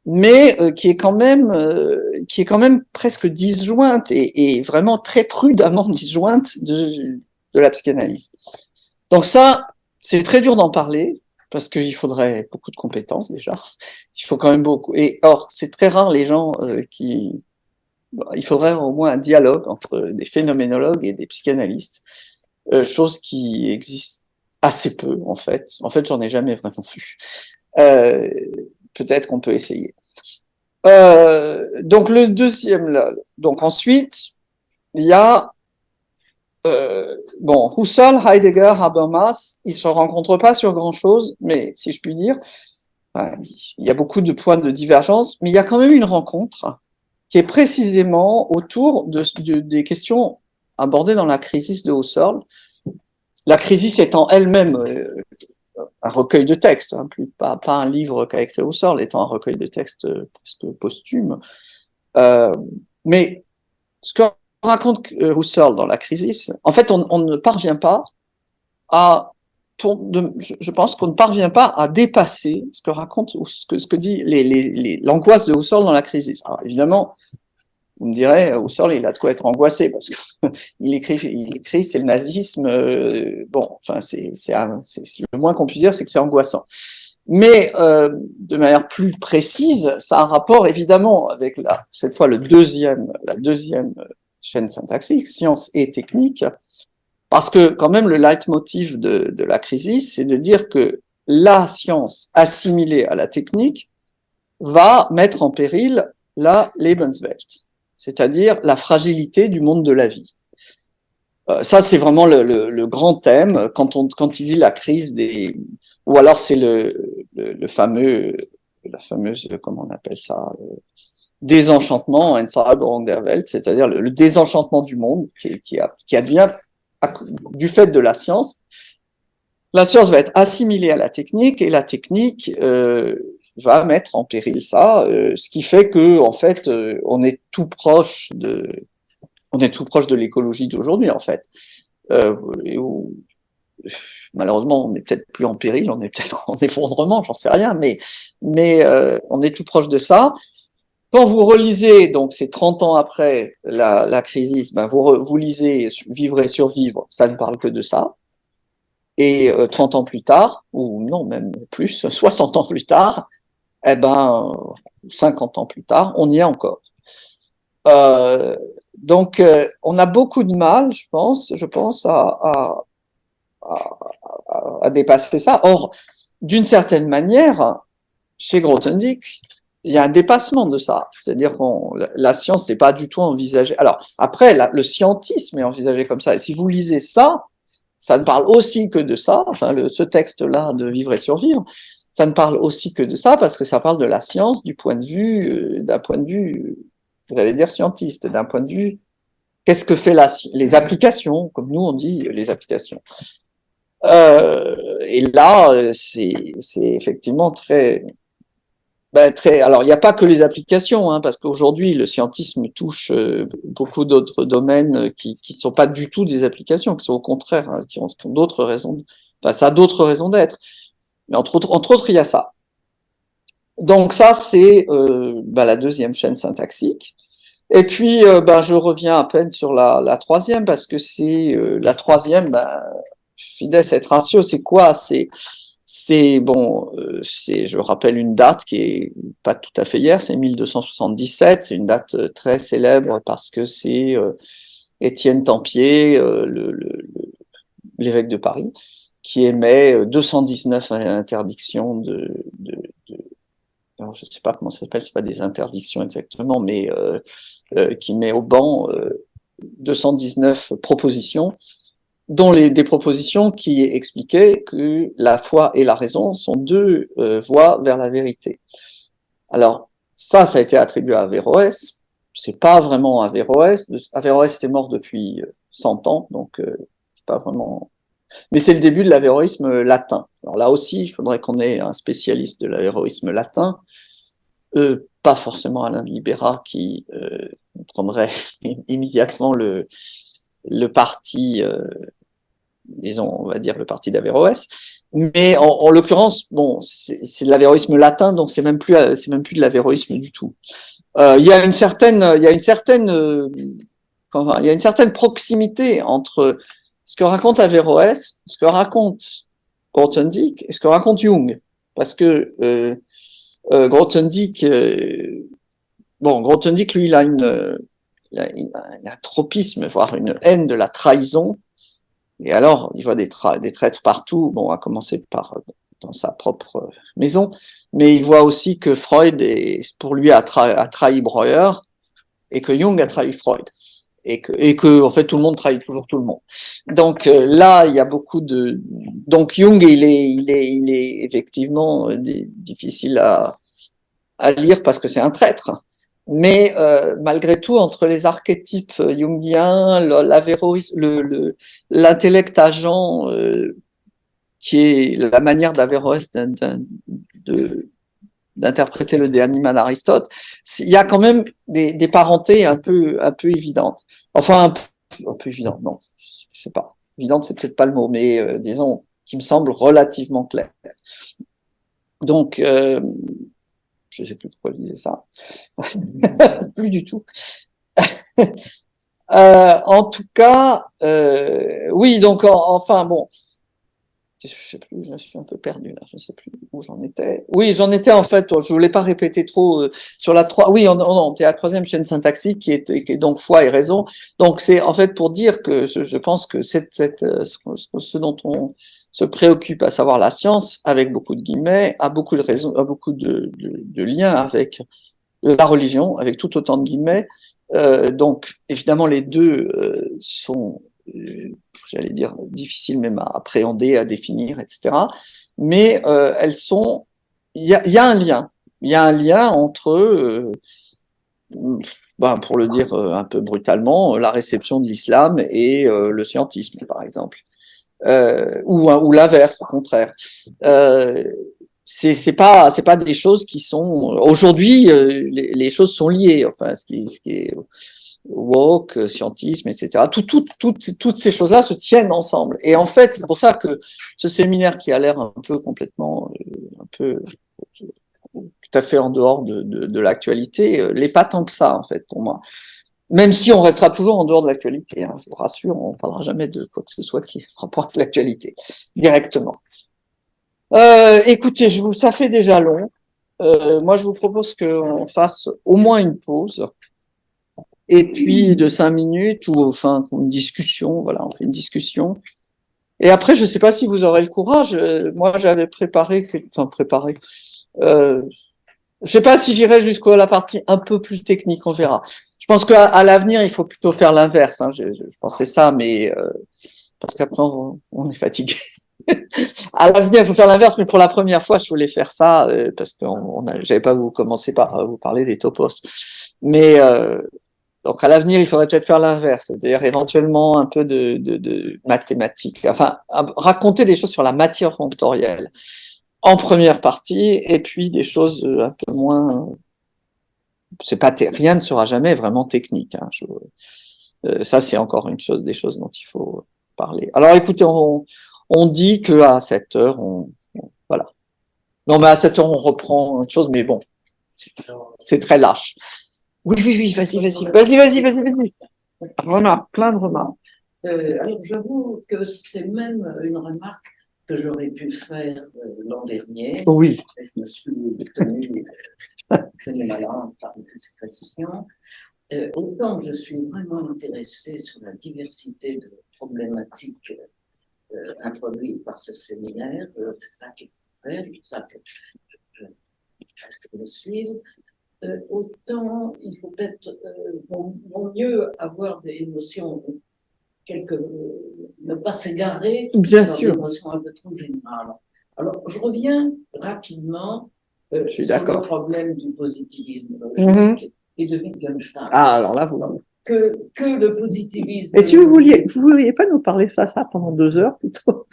mais qui est quand même presque disjointe et vraiment très prudemment disjointe de la psychanalyse. Donc ça, c'est très dur d'en parler, parce qu'il faudrait beaucoup de compétences déjà. Il faut quand même beaucoup. Et or, c'est très rare les gens qui... Il faudrait au moins un dialogue entre des phénoménologues et des psychanalystes, chose qui existe assez peu en fait. En fait, j'en ai jamais vraiment vu. Peut-être qu'on peut essayer. Donc le deuxième, là, donc ensuite, il y a bon, Husserl, Heidegger, Habermas, ils se rencontrent pas sur grand-chose, mais si je puis dire, il y a beaucoup de points de divergence, mais il y a quand même une rencontre qui est précisément autour des questions abordées dans la crisis de Husserl. La crisis étant elle-même un recueil de textes, hein, pas un livre qu'a écrit Husserl, étant un recueil de textes presque posthume. Mais ce que raconte Husserl dans la crisis, en fait, on ne parvient pas à, je pense qu'on ne parvient pas à dépasser ce que raconte, ce que dit l'angoisse de Husserl dans la crisis. Alors évidemment, vous me direz, Husserl, il a de quoi être angoissé parce qu'il écrit, c'est le nazisme. Bon, enfin, c'est le moins qu'on puisse dire, c'est que c'est angoissant. Mais de manière plus précise, ça a un rapport évidemment avec cette fois la deuxième chaîne syntaxique, science et technique, parce que quand même le leitmotiv de la crisis, c'est de dire que la science assimilée à la technique va mettre en péril la Lebenswelt, c'est-à-dire la fragilité du monde de la vie. Ça, c'est vraiment le grand thème quand il dit la crise des, ou alors c'est la fameuse, comment on appelle ça, désenchantement, Entzauberung der Welt, c'est-à-dire le désenchantement du monde qui advient du fait de la science. La science va être assimilée à la technique et la technique va mettre en péril ça, ce qui fait que en fait on est tout proche de l'écologie d'aujourd'hui en fait. Où, malheureusement, on n'est peut-être plus en péril, on est peut-être en effondrement, j'en sais rien, mais on est tout proche de ça. Quand vous relisez, donc c'est 30 ans après la crise, ben vous lisez Vivre et survivre, ça ne parle que de ça. Et 30 ans plus tard, ou non, même plus, 60 ans plus tard, eh ben, 50 ans plus tard, on y est encore. Donc, on a beaucoup de mal, je pense, à dépasser ça. Or, d'une certaine manière, chez Grothendieck, il y a un dépassement de ça. C'est-à-dire que la science n'est pas du tout envisagée. Alors, après, le scientisme est envisagé comme ça. Et si vous lisez ça, ça ne parle aussi que de ça. Enfin, ce texte-là de Vivre et survivre, ça ne parle aussi que de ça parce que ça parle de la science du point de vue, d'un point de vue, j'allais dire scientiste, d'un point de vue, qu'est-ce que fait les applications, comme nous on dit, les applications. Et là, c'est effectivement très. Alors, il n'y a pas que les applications, hein, parce qu'aujourd'hui, le scientisme touche beaucoup d'autres domaines qui ne sont pas du tout des applications, qui sont au contraire, hein, qui ont d'autres raisons. Enfin, ça a d'autres raisons d'être. Mais entre autres, il y a ça. Donc ça, c'est la deuxième chaîne syntaxique. Et puis, je reviens à peine sur la troisième, parce que c'est la troisième, fides et ratio, c'est quoi? Je rappelle une date qui est pas tout à fait hier, c'est 1277, c'est une date très célèbre parce que c'est Étienne Tempier, l'évêque de Paris, qui émet 219 interdictions alors je sais pas comment ça s'appelle, c'est pas des interdictions exactement, mais qui met au banc 219 propositions dont des propositions qui expliquaient que la foi et la raison sont deux voies vers la vérité. Alors, ça a été attribué à Averroès, c'est pas vraiment Averroès, Averroès était mort depuis 100 ans, donc c'est pas vraiment... Mais c'est le début de l'avéroïsme latin. Alors là aussi, il faudrait qu'on ait un spécialiste de l'avéroïsme latin, pas forcément Alain de Libera qui prendrait immédiatement le parti... disons, on va dire le parti d'Averroès, mais en l'occurrence, bon, c'est de l'avéroïsme latin, donc c'est même plus de l'avéroïsme du tout. Il y a une certaine proximité entre ce que raconte Averroès, ce que raconte Grothendieck et ce que raconte Jung, parce que Grothendieck, Grothendieck, lui, il a un tropisme, voire une haine de la trahison. Et alors, il voit des traîtres partout, bon, à commencer par dans sa propre maison, mais il voit aussi que Freud pour lui a trahi Breuer et que Jung a trahi Freud. Et que en fait tout le monde trahit toujours tout le monde. Donc là il y a beaucoup de donc Jung il est effectivement difficile à lire parce que c'est un traître. Mais malgré tout, entre les archétypes jungiens, l'intellect agent, qui est la manière d'Averroès d'interpréter le De Anima d'Aristote, il y a quand même des parentés un peu évidentes. Enfin, un peu évidentes, non, je sais pas. Évidente, c'est peut-être pas le mot, mais disons, qui me semble relativement clair. Donc, je sais plus pourquoi je disais ça. Plus du tout. En tout cas, oui, donc, enfin, bon. Je sais plus, je suis un peu perdu là, je sais plus où j'en étais. Oui, j'en étais en fait, je voulais pas répéter trop sur la 3. Oui, on était à la troisième chaîne syntaxique qui est donc foi et raison. Donc c'est en fait pour dire que je pense que ce dont on se préoccupe, à savoir la science, avec beaucoup de guillemets, a beaucoup de raisons, a beaucoup de liens avec la religion, avec tout autant de guillemets. Donc évidemment les deux sont j'allais dire, difficiles même à appréhender, à définir, etc. Mais elles sont, il y a un lien. Il y a un lien entre, pour le dire un peu brutalement, la réception de l'islam et le scientisme, par exemple. Ou l'inverse, au contraire. C'est pas des choses qui sont aujourd'hui les choses sont liées. Enfin, ce qui est woke, scientisme, etc. Toutes ces choses-là se tiennent ensemble. Et en fait, c'est pour ça que ce séminaire qui a l'air un peu complètement, un peu tout à fait en dehors de l'actualité, l'est pas tant que ça, en fait, pour moi. Même si on restera toujours en dehors de l'actualité, hein, je vous rassure, on ne parlera jamais de quoi que ce soit qui est en rapport avec l'actualité, directement. Écoutez, ça fait déjà long. Moi, je vous propose qu'on fasse au moins une pause. Et puis de 5 minutes, ou enfin une discussion, voilà, on fait une discussion. Et après, je sais pas si vous aurez le courage. Moi, j'avais préparé, je sais pas si j'irai jusqu'à la partie un peu plus technique, on verra. Je pense qu'à l'avenir, il faut plutôt faire l'inverse. Hein. Je pensais ça, mais parce qu'après, on est fatigué. À l'avenir, il faut faire l'inverse, mais pour la première fois, je voulais faire ça parce que j'avais pas commencé par vous parler des topos. Mais donc à l'avenir, il faudrait peut-être faire l'inverse, c'est-à-dire éventuellement un peu de mathématiques, enfin raconter des choses sur la matière fonctorielle en première partie, et puis des choses un peu moins. C'est pas rien ne sera jamais vraiment technique. Hein, ça c'est encore des choses dont il faut parler. Alors écoutez, on dit que à 7 heures, voilà. Non mais à 7 heures on reprend une chose, mais bon, c'est très lâche. Oui, vas-y. Remarque, plein de remarques.
Alors, j'avoue que c'est même une remarque que j'aurais pu faire l'an dernier.
Oui.
Je me suis tenu ma langue par discrétion. Autant je suis vraiment intéressée sur la diversité de problématiques introduites par ce séminaire, c'est ça qui est fait, c'est ça que je vais le suivre. Autant il faut peut-être vaut mieux avoir des notions ne pas s'égarer dans des notions un peu trop générales. Alors, je reviens rapidement sur le problème du positivisme logique et de Wittgenstein.
Ah, alors là, vous...
Que le positivisme...
Et si vous vouliez pas nous parler de ça pendant 2 heures, plutôt?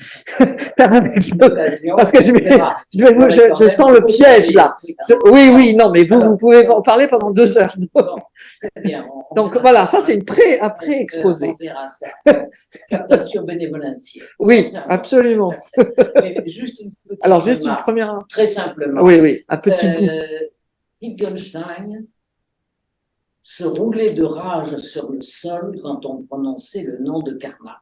Parce que je sens le piège, là. Oui, non, mais vous pouvez en parler pendant 2 heures. Donc voilà, ça c'est un pré-exposé.
On verra ça. Captation bénévolentielle.
Oui, absolument.
Juste
une première...
Très simplement.
Oui, un petit bout.
Wittgenstein se roulait de rage sur le sol quand on prononçait le nom de Karnak.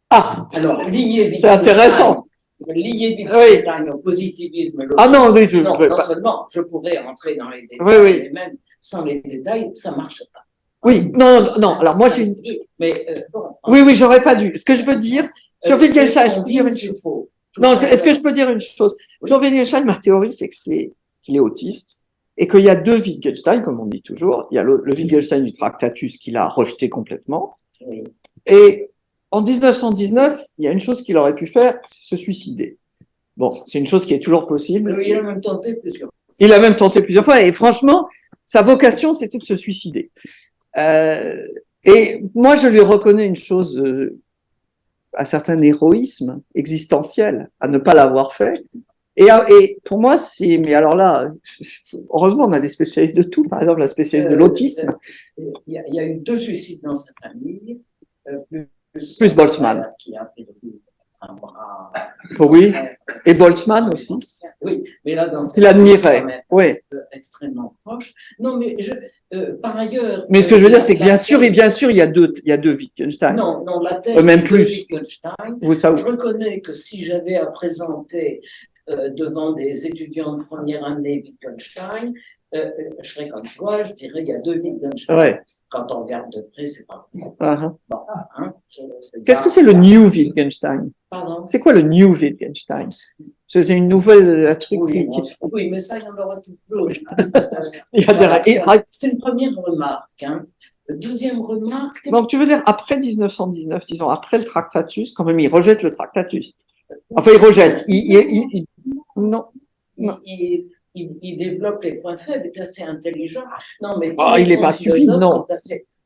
Ah,
alors
c'est intéressant.
Lier Wittgenstein au positivisme logique.
Ah non, oui,
non seulement je pourrais entrer dans les détails, mais même sans les détails, ça ne marche pas.
Oui, non. Alors moi, j'ai.
Mais bon.
Oui, j'aurais pas dû. Ce que je veux dire sur Wittgenstein,
on dit ou c'est faux.
Non, est-ce que je peux dire une chose? Jean Wittgenstein, ma théorie, c'est qu'il est autiste et qu'il y a deux Wittgenstein, comme on dit toujours. Il y a le Wittgenstein du Tractatus qu'il a rejeté complètement.
Oui.
Et en 1919, il y a une chose qu'il aurait pu faire, c'est se suicider. Bon, c'est une chose qui est toujours possible.
Il a même tenté plusieurs fois.
Il a même tenté plusieurs fois et franchement, sa vocation, c'était de se suicider. Et moi, je lui reconnais une chose, un certain héroïsme existentiel à ne pas l'avoir fait. Et pour moi, mais alors là, heureusement, on a des spécialistes de tout. Par exemple, la spécialiste de l'autisme.
Il y a eu 2 suicides dans sa famille,
plus Boltzmann.
Qui a perdu un bras.
Oui. Et Boltzmann aussi.
Oui, mais là, dans
il admirait. Oui.
Extrêmement proche. Non, mais par ailleurs.
Mais ce que je veux dire, c'est que bien sûr, il y a deux Wittgenstein.
Non, la thèse
même
de
plus.
Wittgenstein.
Vous savez.
Je reconnais que si j'avais à présenter devant des étudiants de première année Wittgenstein, je serais comme toi, je dirais il y a 2 Wittgenstein.
Ouais.
Quand on regarde de près, c'est pas vrai. Bon,
qu'est-ce que c'est le New Wittgenstein?
Pardon?
C'est quoi le New Wittgenstein? C'est une nouvelle truc.
Oui, mais ça, il y en aura toujours. C'est une première remarque. Deuxième remarque.
Donc, tu veux dire, après 1919, disons, après le Tractatus, quand même, il rejette le Tractatus. Enfin, il rejette. Non.
Il développe les points faibles, il est assez intelligent. Non, mais
il n'est pas stupide, non.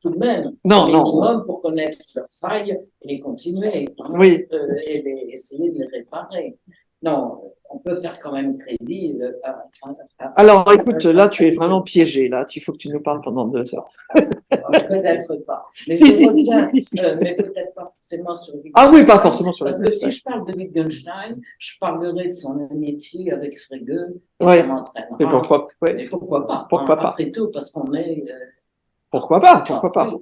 Tout de même,
non,
minimum pour connaître leurs failles et continuer.
Oui.
Et essayer de les réparer. Non, on peut faire quand même crédit.
Alors, écoute, là, tu es vraiment piégé. Là, il faut que tu nous parles pendant 2 heures.
Peut-être pas. Mais, mais peut-être pas forcément sur Wittgenstein.
Ah oui, pas forcément sur
Parce que si je parle de Wittgenstein, je parlerai de son amitié avec Frege. Et
ouais.
Ça m'entraînera.
Mais pourquoi
pas?
Pourquoi pas?
Après tout, parce qu'on est.
Pourquoi pas?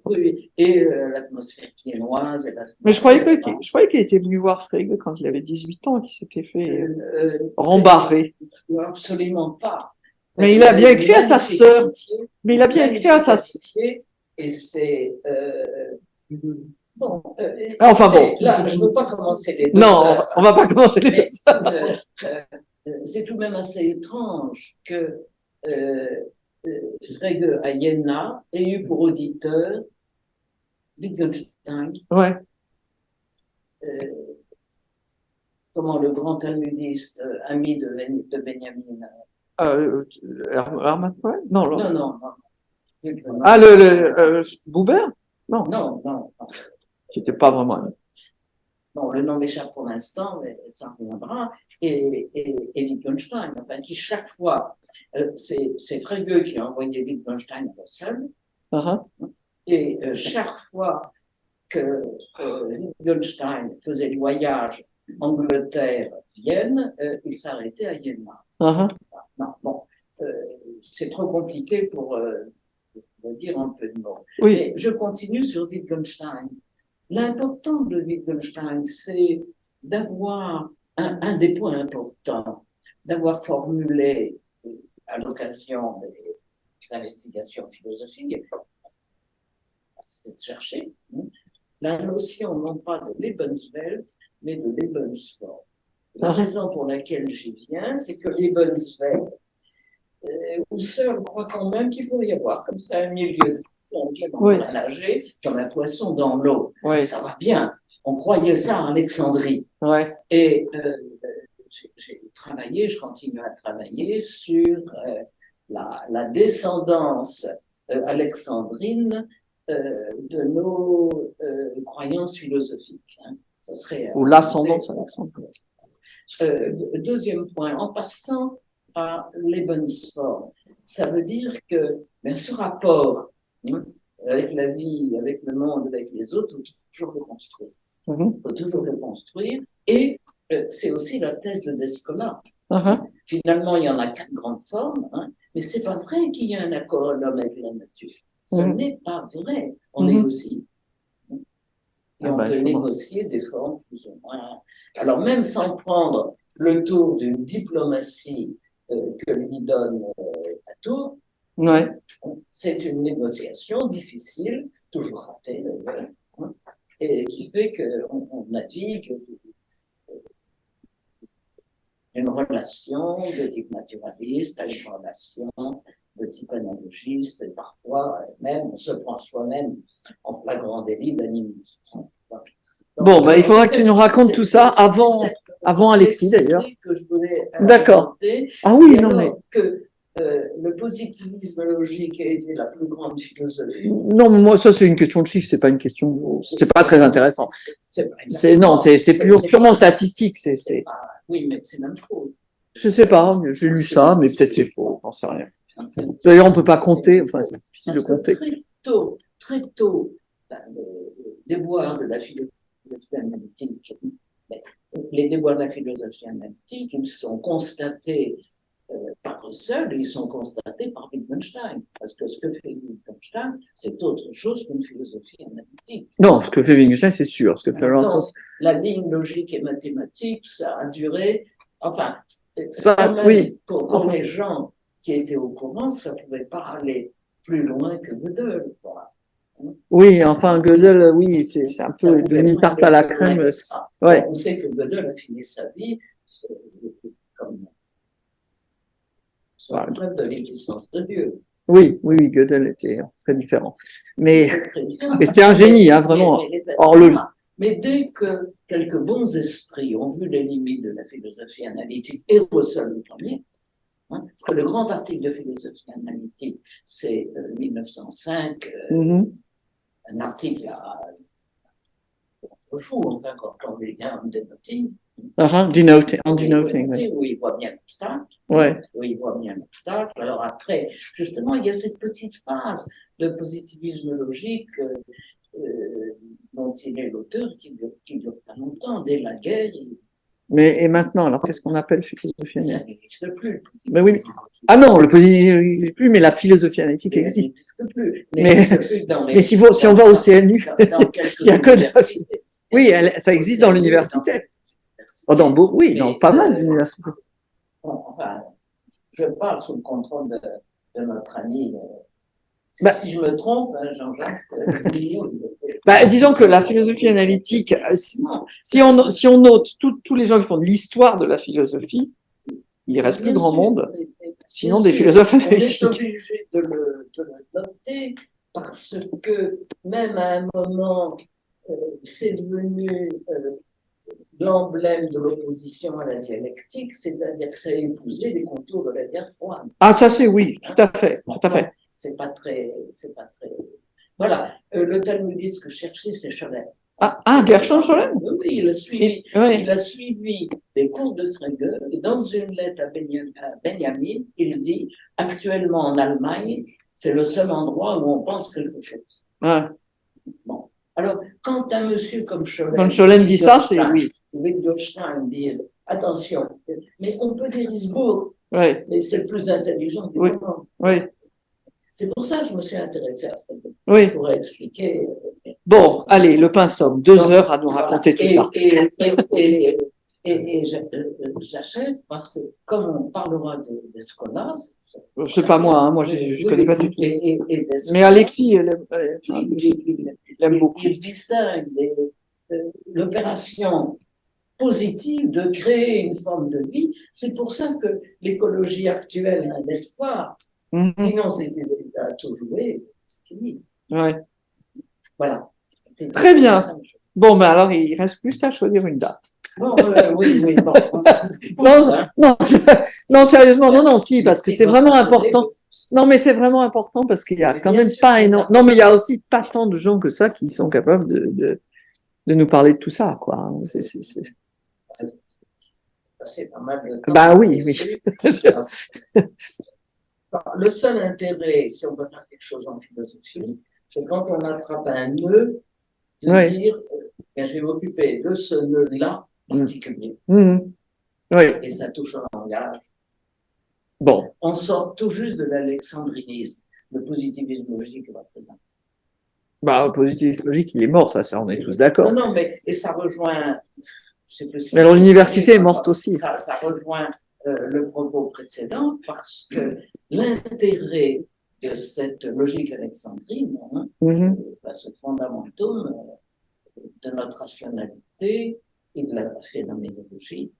Oui. Et l'atmosphère viennoise.
Mais je croyais qu'il était venu voir Frege quand il avait 18 ans, qu'il s'était fait rembarrer.
Absolument pas.
Mais il a bien écrit à sa sœur. Mais il a bien écrit à sa sœur.
Et c'est. Bon.
Enfin bon.
Là, je ne veux pas commencer les deux.
Non, on ne va pas commencer les deux.
C'est tout de même assez étrange que Frege à Iéna ait eu pour auditeur Wittgenstein.
Ouais.
Comment le grand talmudiste, ami de Benjamin.
Hermann Cohen? Non.
Ah,
Buber?
Non.
C'était pas vraiment.
Bon, le nom m'échappe pour l'instant, mais ça reviendra. Et Wittgenstein, enfin, qui chaque fois, c'est Frege qui a envoyé Wittgenstein à Bruxelles. Et chaque fois que Wittgenstein faisait le voyage Angleterre-Vienne, il s'arrêtait à Iéna. Bon, c'est trop compliqué pour dire un peu de mots.
Oui.
Mais je continue sur Wittgenstein. L'important de Wittgenstein, c'est d'avoir un des points importants, d'avoir formulé à l'occasion des investigations philosophiques, c'est de chercher la notion non pas de Lebenswelt, mais de Lebensform. La raison pour laquelle j'y viens, c'est que Lebenswelt, Husserl croit quand même qu'il faut y avoir comme ça un milieu on va nager comme un poisson dans l'eau. Ça va bien. On croyait ça en Alexandrie. Et je continue à travailler sur la descendance alexandrine de nos croyances philosophiques. Ça serait,
ou l'ascendance alexandrine.
Deuxième point, en passant à Lebensform, ça veut dire que ce rapport avec la vie, avec le monde, avec les autres, il faut toujours le construire. Il faut toujours le construire. Et c'est aussi la thèse de Descola. Finalement, il y en a 4 grandes formes, mais c'est pas vrai qu'il y a un accord l'homme avec la nature. Ce n'est pas vrai. On négocie. Et on peut négocier des formes plus ou moins. Alors, même sans prendre le tour d'une diplomatie que lui donne Platon, c'est une négociation difficile, toujours ratée d'ailleurs, et qui fait qu'on navigue une relation de type naturaliste à une relation de type analogiste, et parfois même on se prend soi-même en flagrant délit d'animisme.
Bon, bah, il faudra que tu nous racontes tout ça avant Alexis d'ailleurs. D'accord. Ah oui, non mais.
Que le positivisme logique a été la plus grande philosophie.
Non, mais moi, ça, c'est une question de chiffres, c'est pas une question, c'est pas très intéressant. Non, c'est purement statistique,
Oui, mais c'est même faux.
Je sais pas, j'ai lu ça, mais peut-être c'est faux, j'en sais rien. D'ailleurs, on peut pas compter, enfin, c'est difficile de compter.
Très tôt, les déboires de la philosophie analytique, les déboires de la philosophie analytique, ils sont constatés par Russell, ils sont constatés par Wittgenstein. Parce que ce que fait Wittgenstein, c'est autre chose qu'une philosophie analytique.
Non, ce que fait Wittgenstein, c'est sûr. Ce que fait
la ligne logique et mathématique, ça a duré. Enfin,
oui.
Pour les gens qui étaient au courant, ça ne pouvait pas aller plus loin que Gödel.
Oui, enfin, Gödel, oui, c'est un peu une tarte à la crème.
Ouais. On sait que Gödel a fini sa vie comme sur la preuve de l'existence de Dieu.
Oui, Gödel était très différent. Mais c'était un génie, hein, vraiment.
Mais dès que quelques bons esprits ont vu les limites de la philosophie analytique, et Russell le premier, parce que le grand article de philosophie analytique, c'est 1905, un article fou, enfin, quand on est bien en denoting.
Denoting.
Où il voit bien l'obstacle.
Ouais.
Où il voit bien l'obstacle. Alors après, justement, il y a cette petite phase de positivisme logique dont il est l'auteur qui dure pas longtemps. Dès la guerre,
et maintenant, alors qu'est-ce qu'on appelle philosophie analytique?
Ça n'existe plus.
Mais oui. Ah non, le positivisme n'existe plus, mais la philosophie analytique existe.
Plus.
Mais si on va au CNU, il y a que oui, ça existe dans l'université. Oui, dans pas mal d'universités.
Enfin, je parle sous le contrôle de notre ami. Si je me trompe, Jean-Jacques.
Disons que la philosophie analytique, si on note tous les gens qui font de l'histoire de la philosophie, il reste plus grand monde. Sinon, des philosophes analytiques.
On est obligé de le noter parce que même à un moment, c'est devenu l'emblème de l'opposition à la dialectique, c'est-à-dire que ça a épousé les contours de la guerre froide.
Ah, ça c'est oui, tout à fait, tout à fait.
C'est pas très. Voilà, le talmudiste que je cherchais, c'est Scholem.
Gershom Scholem.
Oui, il a suivi les cours de Frege, et dans une lettre à Benjamin, il dit actuellement en Allemagne, c'est le seul endroit où on pense quelque chose. Bon. Alors, quand un monsieur comme Scholem.
Quand Scholem dit ça, c'est oui.
Wittgenstein dit attention, mais on peut dire Isbourg, mais c'est le plus intelligent du moment.
Oui.
C'est pour ça que je me suis intéressé à Frege.
Oui.
Pour expliquer.
Bon, allez, le pain somme, 2 heures à nous raconter tout ça.
Et j'achève parce que, comme on parlera d'Escolaz.
C'est pas moi, hein, moi je connais pas du tout. Mais Alexis, il aime beaucoup.
Il distingue l'opération positive de créer une forme de vie. C'est pour ça que l'écologie actuelle a un espoir. Sinon, c'était à tout jouer. C'est fini.
Ouais.
Voilà.
Très bien. Bon, ben alors, il reste plus qu'à choisir une date.
Oui, bon.
Non, sérieusement, non, si, parce que c'est vraiment important. Non, mais c'est vraiment important parce qu'il y a quand même pas énorme. Non, mais il y a aussi pas tant de gens que ça qui sont capables de nous parler de tout ça, quoi.
C'est pas mal de temps.
Bah oui.
Le seul intérêt, si on veut faire quelque chose en philosophie, c'est quand on attrape un nœud, de dire, je vais m'occuper de ce nœud-là en particulier. Et ça touche au langage.
Bon.
On sort tout juste de l'alexandrinisme. Le positivisme logique va présent.
Le positivisme logique, il est mort, ça on est tous d'accord.
Non, mais et ça rejoint.
Mais alors l'université est morte aussi.
Ça rejoint le propos précédent parce que l'intérêt de cette logique alexandrine face aux fondamentaux de notre rationalité et de la phénoménologie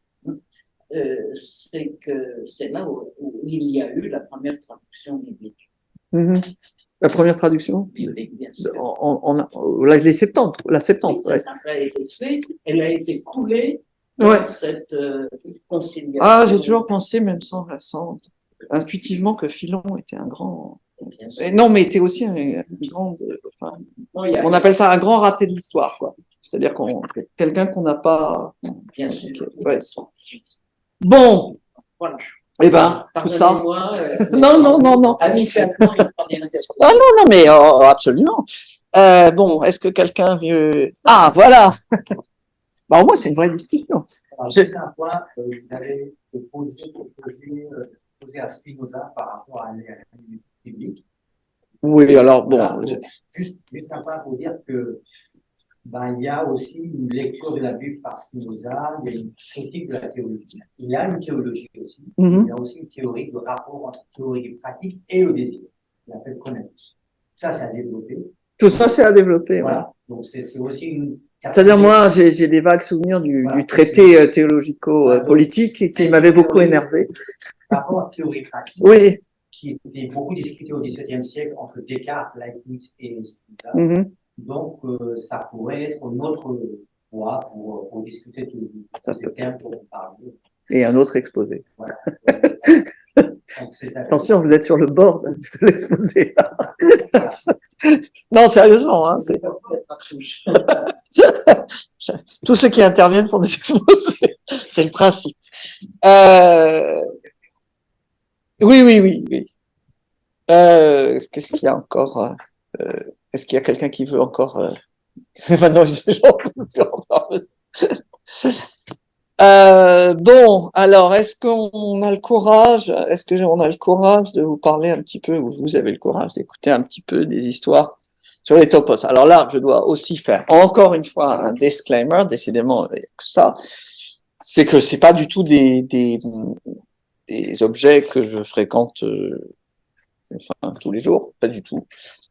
c'est que c'est là où il y a eu la première traduction biblique.
La première traduction
Biblique, bien sûr.
les Septante, la Septante.
Oui,
Ouais.
ça a été fait, elle a été coulée
Ouais.
dans cette conciliation.
Ah, j'ai toujours pensé, même sans intuitivement, que Philon était un grand. Non, mais était aussi un grand. Enfin, on appelle ça un grand raté de l'histoire, quoi. C'est-à-dire quelqu'un qu'on n'a pas.
Bien sûr.
Ouais. Bon.
Voilà.
Eh ben, tout ça. Non.
Amicalement, il provient de
Ah non, mais absolument. Bon, est-ce que quelqu'un veut... Ah, voilà. Bah, au moins, c'est une vraie discussion.
Alors, juste un point, vous avez posé à Spinoza par rapport à la biblique.
Oui, alors, bon.
Voilà, juste un point pour dire que il y a aussi une lecture de la Bible par Spinoza, il y a une critique de la théologie. Il y a une théologie aussi. Il y a aussi une théorie de rapport entre théorie pratique et le désir. Il appelle Conenus. Ça, c'est à développer.
Tout ça, c'est à développer.
Voilà. Ouais. Donc, c'est aussi une.
C'est-à-dire, moi, j'ai des vagues souvenirs du traité théologico-politique qui m'avait beaucoup énervé.
Par rapport à théorie pratique.
Oui.
Qui était beaucoup discuté au XVIIe siècle entre Descartes, Leibniz et Spinoza. Donc, ça pourrait être notre voie pour discuter tous ces termes pour parler.
Et un autre exposé.
Voilà.
Attention, vous êtes sur le bord de l'exposé. Non, sérieusement. Hein, tous ceux qui interviennent font des exposés. C'est le principe. Oui. Qu'est-ce qu'il y a encore est-ce qu'il y a quelqu'un qui veut encore Maintenant, j'en peux plus entendre. Bon, alors, est-ce qu'on a le courage de vous parler un petit peu, ou vous avez le courage d'écouter un petit peu des histoires sur les topos? Alors là, je dois aussi faire encore une fois un disclaimer, décidément, que ça, c'est que c'est pas du tout des objets que je fréquente tous les jours, pas du tout.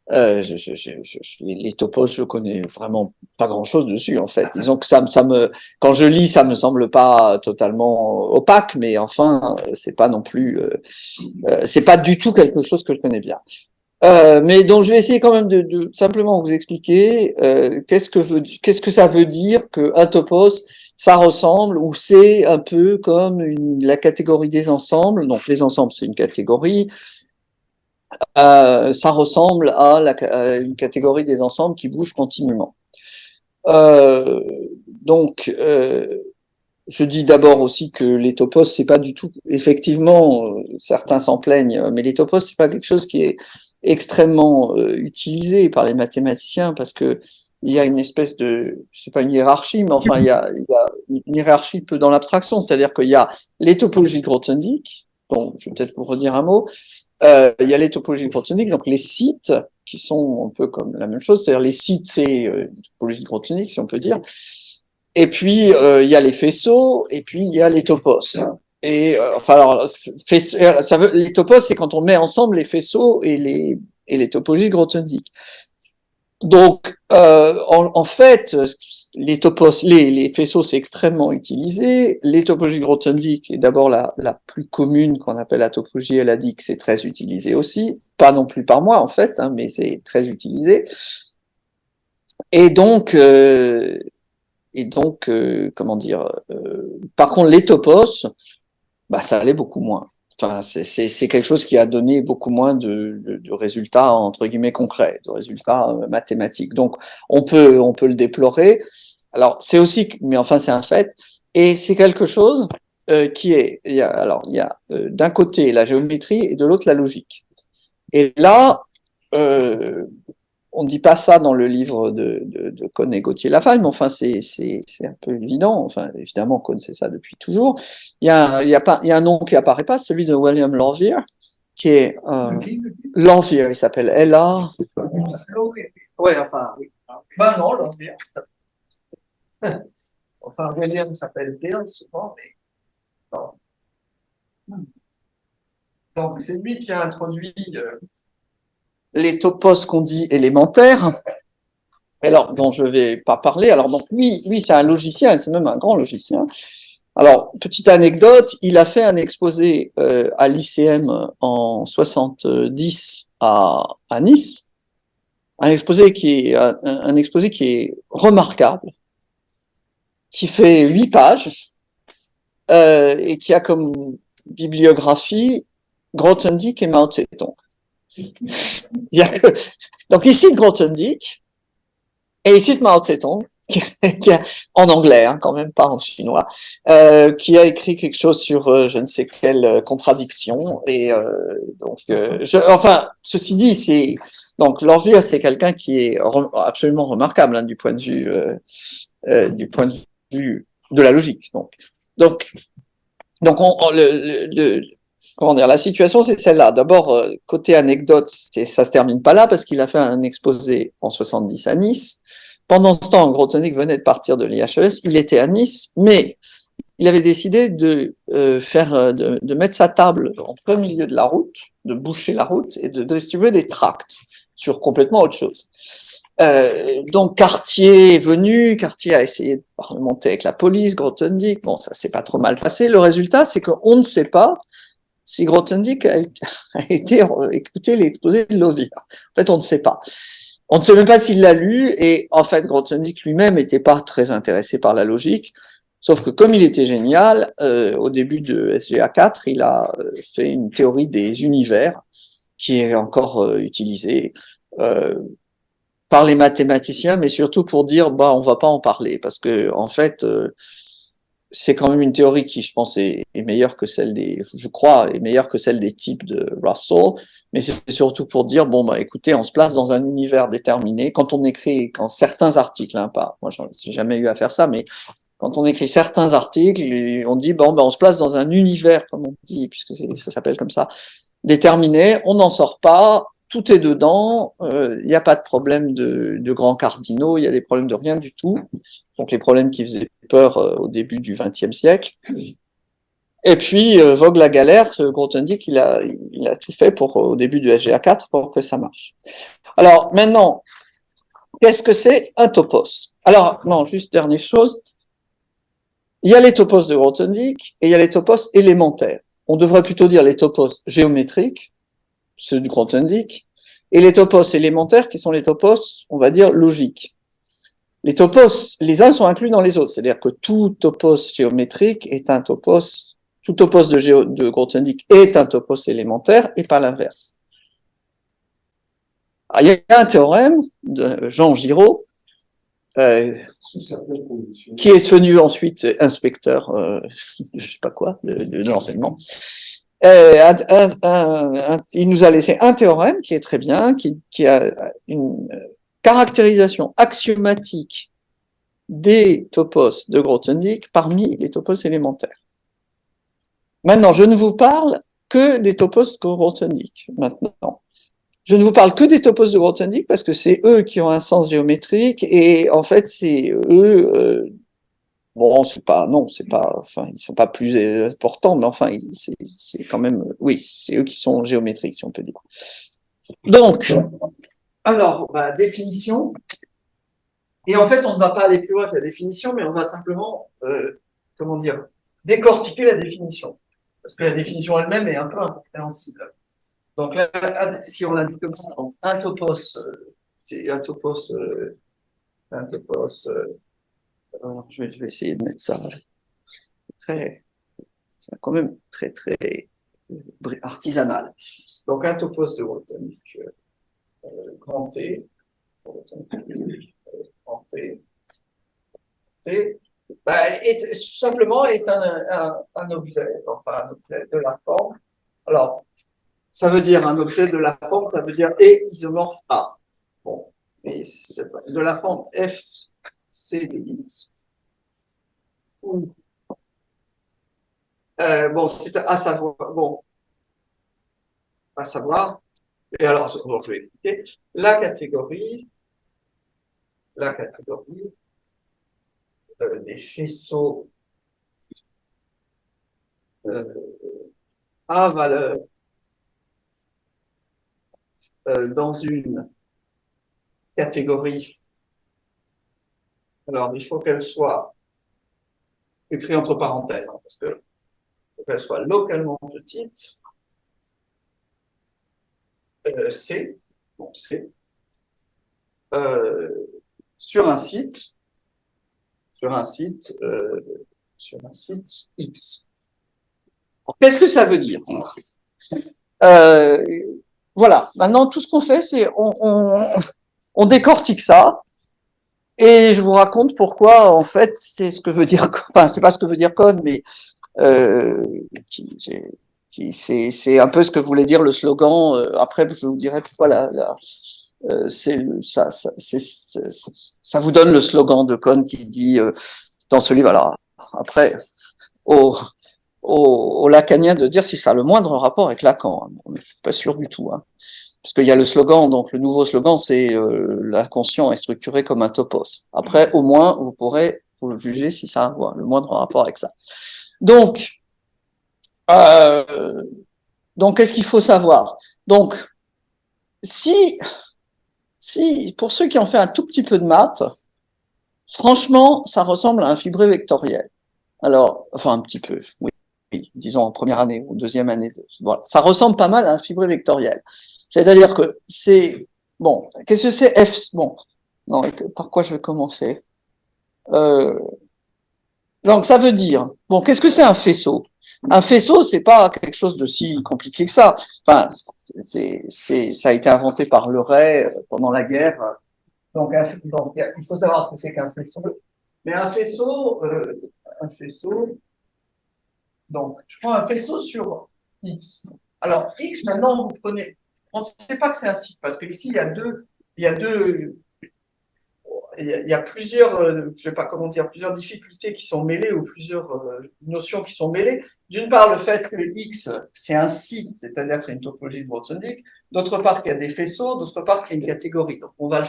Les topos, je connais vraiment pas grand-chose dessus, en fait. Disons que quand je lis, ça me semble pas totalement opaque, mais enfin, c'est pas non plus, c'est pas du tout quelque chose que je connais bien. Mais donc, je vais essayer quand même de simplement vous expliquer qu'est-ce que ça veut dire qu'un topos, ça ressemble, ou c'est un peu comme la catégorie des ensembles. Donc, les ensembles, c'est une catégorie. Ça ressemble à une catégorie des ensembles qui bougent continuellement. Donc, je dis d'abord aussi que les topos, c'est pas du tout, effectivement, certains s'en plaignent, mais les topos, c'est pas quelque chose qui est extrêmement utilisé par les mathématiciens, parce que il y a une espèce de, c'est pas une hiérarchie, mais enfin, il y a une hiérarchie peu dans l'abstraction, c'est-à-dire qu'il y a les topologies de Grothendieck, dont je vais peut-être vous redire un mot. Il y a les topologies Grothendieck, donc les sites, qui sont un peu comme la même chose, c'est-à-dire les sites, c'est une topologie de Grothendieck, si on peut dire. Et puis, il y a les faisceaux, et puis il y a les topos. Et enfin, alors, les topos, c'est quand on met ensemble les faisceaux et les topologies de Grothendieck. Donc, en fait, les topos, les faisceaux, c'est extrêmement utilisé. Les topologies de Grothendieck est d'abord la plus commune, qu'on appelle la topologie eladique, c'est très utilisé aussi. Pas non plus par moi, en fait, hein, mais c'est très utilisé. Et donc, comment dire, par contre, les topos, ça allait beaucoup moins. Enfin, c'est quelque chose qui a donné beaucoup moins de résultats, entre guillemets, concrets, de résultats mathématiques. Donc, on peut le déplorer. Alors, c'est aussi, mais enfin, c'est un fait. Et c'est quelque chose il y a d'un côté la géométrie et de l'autre la logique. Et là, on ne dit pas ça dans le livre de Kohn et Gauthier-Lafaille, mais enfin, c'est un peu évident. Enfin, évidemment, Kohn, c'est ça depuis toujours. Il y a un nom qui apparaît pas, celui de William Lanvier, qui est, Lanvier, il s'appelle L.A. Ouais, enfin, oui. Non, Lanvier. Enfin, William s'appelle Bill, souvent, mais non. Donc, c'est lui qui a introduit les topos qu'on dit élémentaires, alors dont je vais pas parler. Alors donc lui c'est un logicien, c'est même un grand logicien, Alors, petite anecdote, il a fait un exposé à l'ICM en 70 à Nice, un exposé un exposé qui est remarquable, qui fait 8 pages et qui a comme bibliographie Grothendieck et Mao Tse-tung. Donc il cite Grothendieck et il cite Mao Tse-tung, en anglais, hein, quand même pas en chinois, qui a écrit quelque chose sur je ne sais quelle contradiction. Et enfin, ceci dit, donc Lorvier, c'est quelqu'un qui est absolument remarquable hein, du point de vue de la logique. Donc comment dire, la situation c'est celle-là. D'abord, côté anecdote, ça se termine pas là parce qu'il a fait un exposé en 70 à Nice. Pendant ce temps, Grothendieck venait de partir de l'IHES, il était à Nice, mais il avait décidé de mettre sa table en plein milieu de la route, de boucher la route et de distribuer des tracts sur complètement autre chose. Donc Cartier est venu, Cartier a essayé de parlementer avec la police, Grothendieck, bon ça s'est pas trop mal passé. Le résultat c'est qu'on ne sait pas si Grothendieck a été écouter l'exposé de Lorvier. En fait on ne sait pas. On ne sait même pas s'il l'a lu et en fait Grothendieck lui-même n'était pas très intéressé par la logique. Sauf que comme il était génial, au début de SGA4, il a fait une théorie des univers qui est encore utilisée par les mathématiciens, mais surtout pour dire bah on va pas en parler parce que en fait c'est quand même une théorie qui je pense est meilleure que celle est meilleure que celle des types de Russell, mais c'est surtout pour dire bon bah écoutez on se place dans un univers déterminé quand on écrit quand certains articles hein, pas moi j'ai jamais eu à faire ça mais quand on écrit certains articles, on dit bon ben on se place dans un univers comme on dit puisque ça s'appelle comme ça déterminé, on n'en sort pas, tout est dedans, il n'y a pas de problème de grands cardinaux, il y a des problèmes de rien du tout. Donc les problèmes qui faisaient peur au début du XXe siècle. Et puis vogue la galère, Grothendieck il a tout fait pour au début du SGA4 pour que ça marche. Alors maintenant, qu'est-ce que c'est un topos? Alors non, juste dernière chose. Il y a les topos de Grothendieck et il y a les topos élémentaires. On devrait plutôt dire les topos géométriques, ceux du Grothendieck, et les topos élémentaires qui sont les topos, on va dire, logiques. Les topos, les uns sont inclus dans les autres, c'est-à-dire que tout topos géométrique est un topos, tout topos de Grothendieck est un topos élémentaire et pas l'inverse. Il y a un théorème de Jean Giraud qui est devenu ensuite inspecteur, je sais pas quoi, de l'enseignement. Il nous a laissé un théorème qui est très bien, qui a une caractérisation axiomatique des topos de Grothendieck parmi les topos élémentaires. Maintenant, je ne vous parle que des topos de Grothendieck. Maintenant, je ne vous parle que des topos de Grothendieck parce que c'est eux qui ont un sens géométrique et en fait c'est eux. Bon, enfin ils sont pas plus importants, mais enfin c'est quand même, oui, c'est eux qui sont géométriques si on peut dire. Donc, alors définition. Et en fait on ne va pas aller plus loin que la définition, mais on va simplement comment dire décortiquer la définition parce que la définition elle-même est un peu incompréhensible. Donc là, si on l'a dit comme ça, donc un topos, c'est un topos, alors je vais essayer de mettre ça c'est quand même très artisanal. Donc un topos de Grothendieck grand T, grand T, T, simplement est un objet, enfin un objet de la forme. Alors ça veut dire un objet de la forme, ça veut dire et isomorphe A. Bon, mais de la forme F, C de X. Bon, c'est à savoir, et alors, bon, je vais expliquer, la catégorie des faisceaux à valeur dans une catégorie. Alors, il faut qu'elle soit écrit entre parenthèses, hein, parce que qu'elle soit localement petite, C, bon, C, sur un site, sur un site X. Qu'est-ce que ça veut dire? Voilà. Maintenant, tout ce qu'on fait, c'est on décortique ça et je vous raconte pourquoi, en fait, c'est ce que veut dire, enfin, c'est pas ce que veut dire code, mais c'est un peu ce que voulait dire le slogan. Après, je vous dirai pourquoi ça vous donne le slogan de Kohn qui dit dans ce livre. Alors après, au lacanien de dire si ça a le moindre rapport avec Lacan. Hein. Je suis pas sûr du tout. Hein. Parce qu'il y a le slogan, donc le nouveau slogan, c'est l'inconscient est structuré comme un topos. Après, au moins, vous pourrez vous le juger si ça a le moindre rapport avec ça. Donc, qu'est-ce qu'il faut savoir? Donc, si pour ceux qui ont fait un tout petit peu de maths, franchement, ça ressemble à un fibré vectoriel. Alors, enfin un petit peu, oui, disons en première année ou deuxième année. Voilà, ça ressemble pas mal à un fibré vectoriel. C'est-à-dire que c'est bon. Qu'est-ce que c'est F? Bon, non, par quoi je vais commencer? Donc ça veut dire bon, qu'est-ce que c'est un faisceau? Un faisceau, c'est pas quelque chose de si compliqué que ça. Enfin, ça a été inventé par Leray pendant la guerre. Donc, il faut savoir ce que c'est qu'un faisceau. Mais un faisceau, donc, je prends un faisceau sur X. Alors, X, maintenant, vous prenez, on ne sait pas que c'est un site, parce que ici, il y a deux, il y a plusieurs, je sais pas comment dire, plusieurs difficultés qui sont mêlées ou plusieurs notions qui sont mêlées. D'une part, le fait que X, c'est un site, c'est-à-dire que c'est une topologie de Grothendieck. D'autre part, qu'il y a des faisceaux. D'autre part, qu'il y a une catégorie. Donc, on va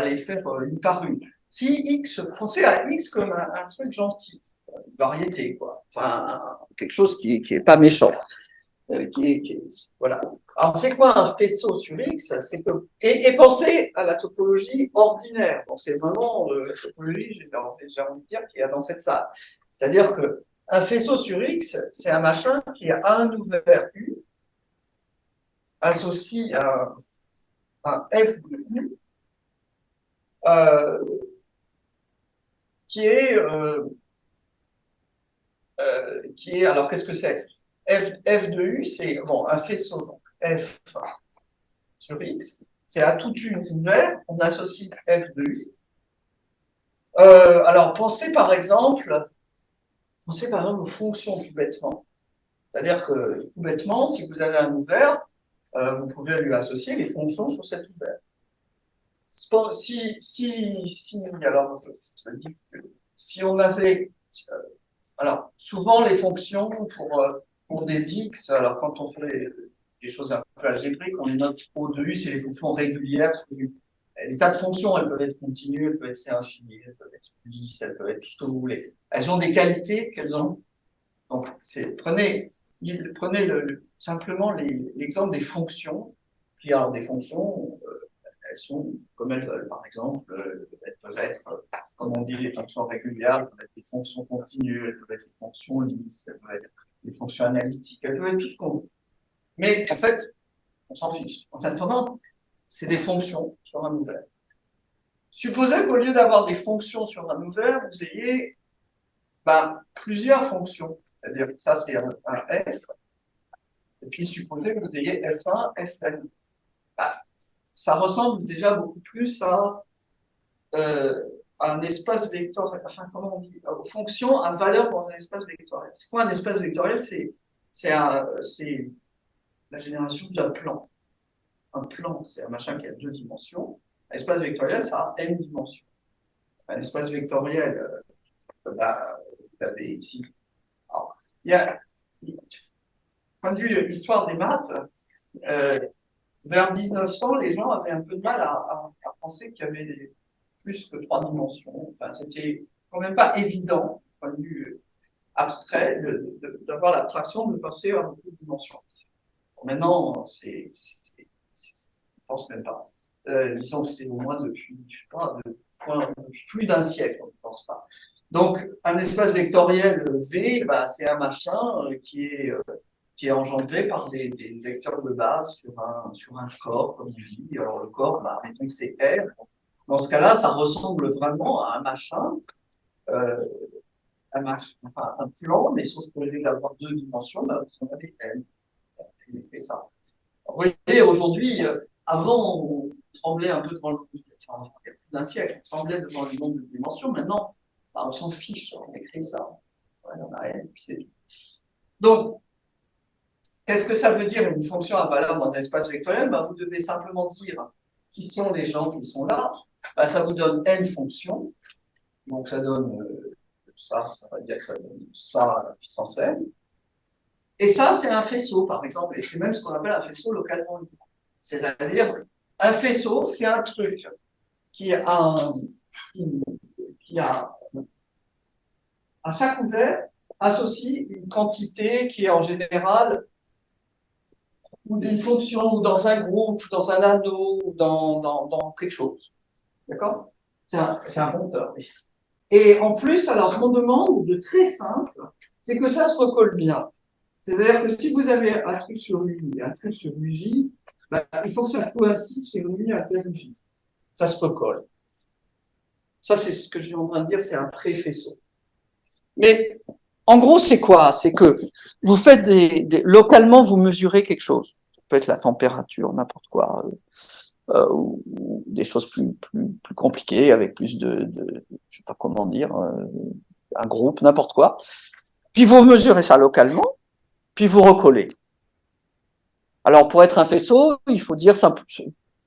les faire une par une. Si X, pensez à X comme un truc gentil, une variété, quoi. Enfin, quelque chose qui est pas méchant. Voilà. Alors, c'est quoi un faisceau sur X? C'est que, et pensez à la topologie ordinaire. Donc, c'est vraiment la topologie, j'ai envie de dire, qu'il y a dans cette salle. C'est-à-dire que un faisceau sur X, c'est un machin qui a un ouvert U associé à un F de U qui est, alors qu'est-ce que c'est? F de U, c'est bon, un faisceau, donc F sur X, c'est à tout U ouvert, on associe F de U. Alors, pensez par exemple aux fonctions tout bêtement. C'est-à-dire que tout bêtement, si vous avez un ouvert, vous pouvez lui associer les fonctions sur cet ouvert. Alors, ça dit que si on avait, alors, souvent les fonctions pour des X, alors quand on fait des choses un peu algébriques, on les note O de U, c'est les fonctions régulières. Des tas de fonctions, elles peuvent être continues, elles peuvent être C infini, elles peuvent être lisses, elles peuvent être tout ce que vous voulez. Elles ont des qualités qu'elles ont. Donc, prenez simplement l'exemple des fonctions. Puis alors, des fonctions, elles sont comme elles veulent. Par exemple, elles peuvent être, comme on dit, les fonctions régulières, elles peuvent être des fonctions continues, elles peuvent être des fonctions lisses, elles peuvent être des fonctions analytiques, elles peuvent être tout ce qu'on veut. Mais en fait, on s'en fiche. En attendant, c'est des fonctions sur un ouvert. Supposez qu'au lieu d'avoir des fonctions sur un ouvert, vous ayez plusieurs fonctions. C'est-à-dire que ça, c'est un F. Et puis, supposez que vous ayez F1, Fn. Ça ressemble déjà beaucoup plus à un espace vectoriel. Enfin, comment on dit? Aux fonctions à valeur dans un espace vectoriel. C'est quoi un espace vectoriel? C'est la génération d'un plan. Un plan, c'est un machin qui a 2 dimensions. Un espace vectoriel, ça a n dimensions. Un espace vectoriel, vous avez ici. Alors, il y a, point de vue histoire des maths, vers 1900, les gens avaient un peu de mal à penser qu'il y avait plus que 3 dimensions. Enfin, c'était quand même pas évident, point de vue abstrait, d'avoir l'abstraction de penser à beaucoup de dimensions. Bon, maintenant, je pense même pas. Disons que c'est au moins depuis, je sais pas, depuis plus d'un siècle, on ne pense pas. Donc, un espace vectoriel V, bah, c'est un machin qui est engendré par des vecteurs de base sur un corps, comme on dit. Alors, le corps, bah, mettons que c'est R. Dans ce cas-là, ça ressemble vraiment à un machin, enfin, un plan, mais sauf qu'au lieu d'avoir 2 dimensions, bah, on avait L. Il fait ça. Vous voyez, aujourd'hui, avant, on tremblait un peu devant le, enfin, il y a plus d'un siècle, on tremblait devant le nombre de dimensions. Maintenant, bah, on s'en fiche, on écrit ça. Ouais, on a L, et puis c'est tout. Donc, qu'est-ce que ça veut dire une fonction à valeur dans un espace vectoriel? Bah, vous devez simplement dire qui sont les gens qui sont là. Bah, ça vous donne n fonctions. Donc, ça donne ça va dire que ça donne ça à la puissance n. Et ça, c'est un faisceau, par exemple. Et c'est même ce qu'on appelle un faisceau localement libre. C'est-à-dire, un faisceau, c'est un truc qui a à chaque ouvert associe une quantité qui est en général ou d'une fonction, ou dans un groupe, ou dans un anneau, ou dans quelque chose. D'accord? C'est un foncteur. Et en plus, alors, mon demande de très simple, c'est que ça se recolle bien. C'est-à-dire que si vous avez un truc sur U et un truc sur UJ, ben, il faut que ça coïncide sur U avec UJ. Ça se recolle. Ça, c'est ce que je suis en train de dire, c'est un pré-faisceau. Mais en gros, c'est quoi? C'est que vous faites localement, vous mesurez quelque chose. Ça peut être la température, n'importe quoi, ou des choses plus compliquées, avec plus je sais pas comment dire, un groupe, n'importe quoi. Puis vous mesurez ça localement, puis vous recollez. Alors, pour être un faisceau, il faut dire,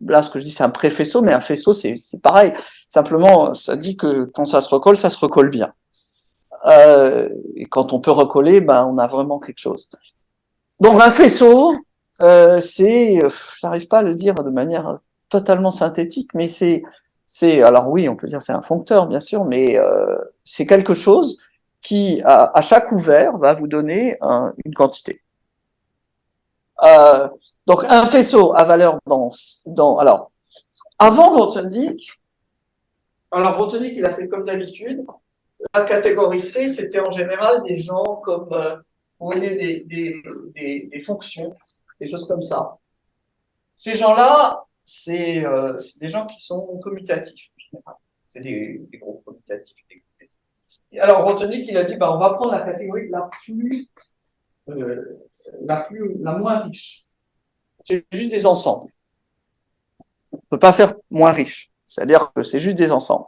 là, ce que je dis, c'est un pré-faisceau, mais un faisceau, c'est pareil. Simplement, ça dit que quand ça se recolle bien. Et quand on peut recoller, ben, on a vraiment quelque chose. Donc, un faisceau, j'arrive pas à le dire de manière totalement synthétique, mais alors oui, on peut dire c'est un foncteur, bien sûr, mais c'est quelque chose qui, à chaque ouvert, va vous donner une quantité. Donc, un faisceau à valeur alors, avant Grothendieck, il a fait comme d'habitude. La catégorie C, c'était en général des gens comme, vous voyez, des fonctions, des choses comme ça. Ces gens-là, c'est des gens qui sont commutatifs, en général. C'est des groupes commutatifs. Alors, Grothendieck, il a dit, on va prendre la catégorie la moins riche. C'est juste des ensembles. On ne peut pas faire moins riche. C'est-à-dire que c'est juste des ensembles.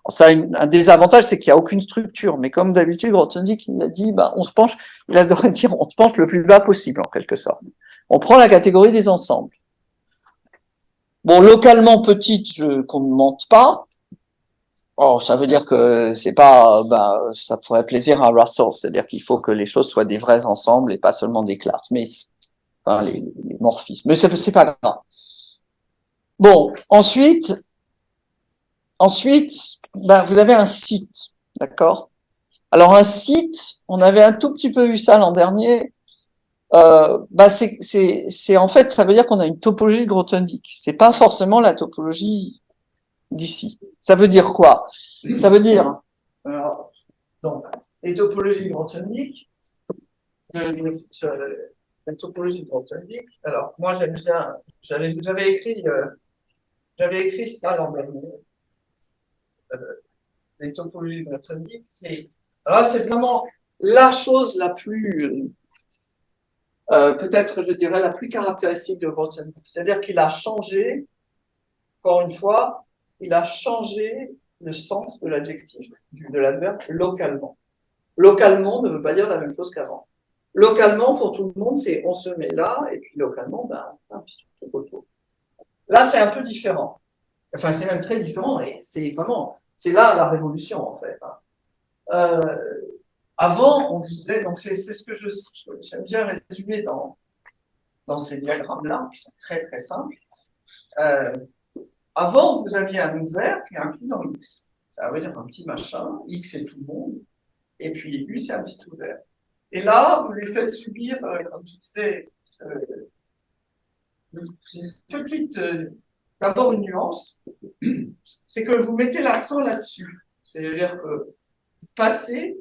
Ça a un désavantage, c'est qu'il n'y a aucune structure. Mais comme d'habitude, Grothendieck, il a dit, il adorait dire, on se penche le plus bas possible, en quelque sorte. On prend la catégorie des ensembles. Bon, localement petite, je ne commente pas. Oh, ça veut dire que c'est pas, ça ferait plaisir à Russell. C'est-à-dire qu'il faut que les choses soient des vrais ensembles et pas seulement des classes. Mais, enfin, les morphismes. Mais c'est pas grave. Bon, ensuite, vous avez un site, d'accord? Alors un site, on avait un tout petit peu vu ça l'an dernier. C'est en fait, ça veut dire qu'on a une topologie de Grothendieck. C'est pas forcément la topologie d'ici. Ça veut dire quoi? Ça veut dire donc les topologies de Grothendieck. La topologie de Grothendieck. Alors moi j'aime bien. J'avais écrit ça l'an dernier. Les topologies de Grothendieck, c'est vraiment la chose la plus, peut-être, je dirais, la plus caractéristique de Grothendieck. C'est-à-dire qu'il a changé, encore une fois, il a changé le sens de l'adjectif, de l'adverbe localement. Localement ne veut pas dire la même chose qu'avant. Localement, pour tout le monde, c'est on se met là, et puis localement, un petit truc autour. Là, c'est un peu différent. Enfin, c'est même très différent, et c'est là la révolution, en fait. Avant, on disait, donc c'est ce que j'aime bien résumer dans ces diagrammes-là, qui sont très très simples. Avant, vous aviez un ouvert qui est inclus dans X. Ça veut dire un petit machin, X c'est tout le monde, et puis U c'est un petit ouvert. Et là, vous lui faites subir, comme je disais, une petite, d'abord une nuance, c'est que vous mettez l'accent là-dessus. C'est-à-dire que passer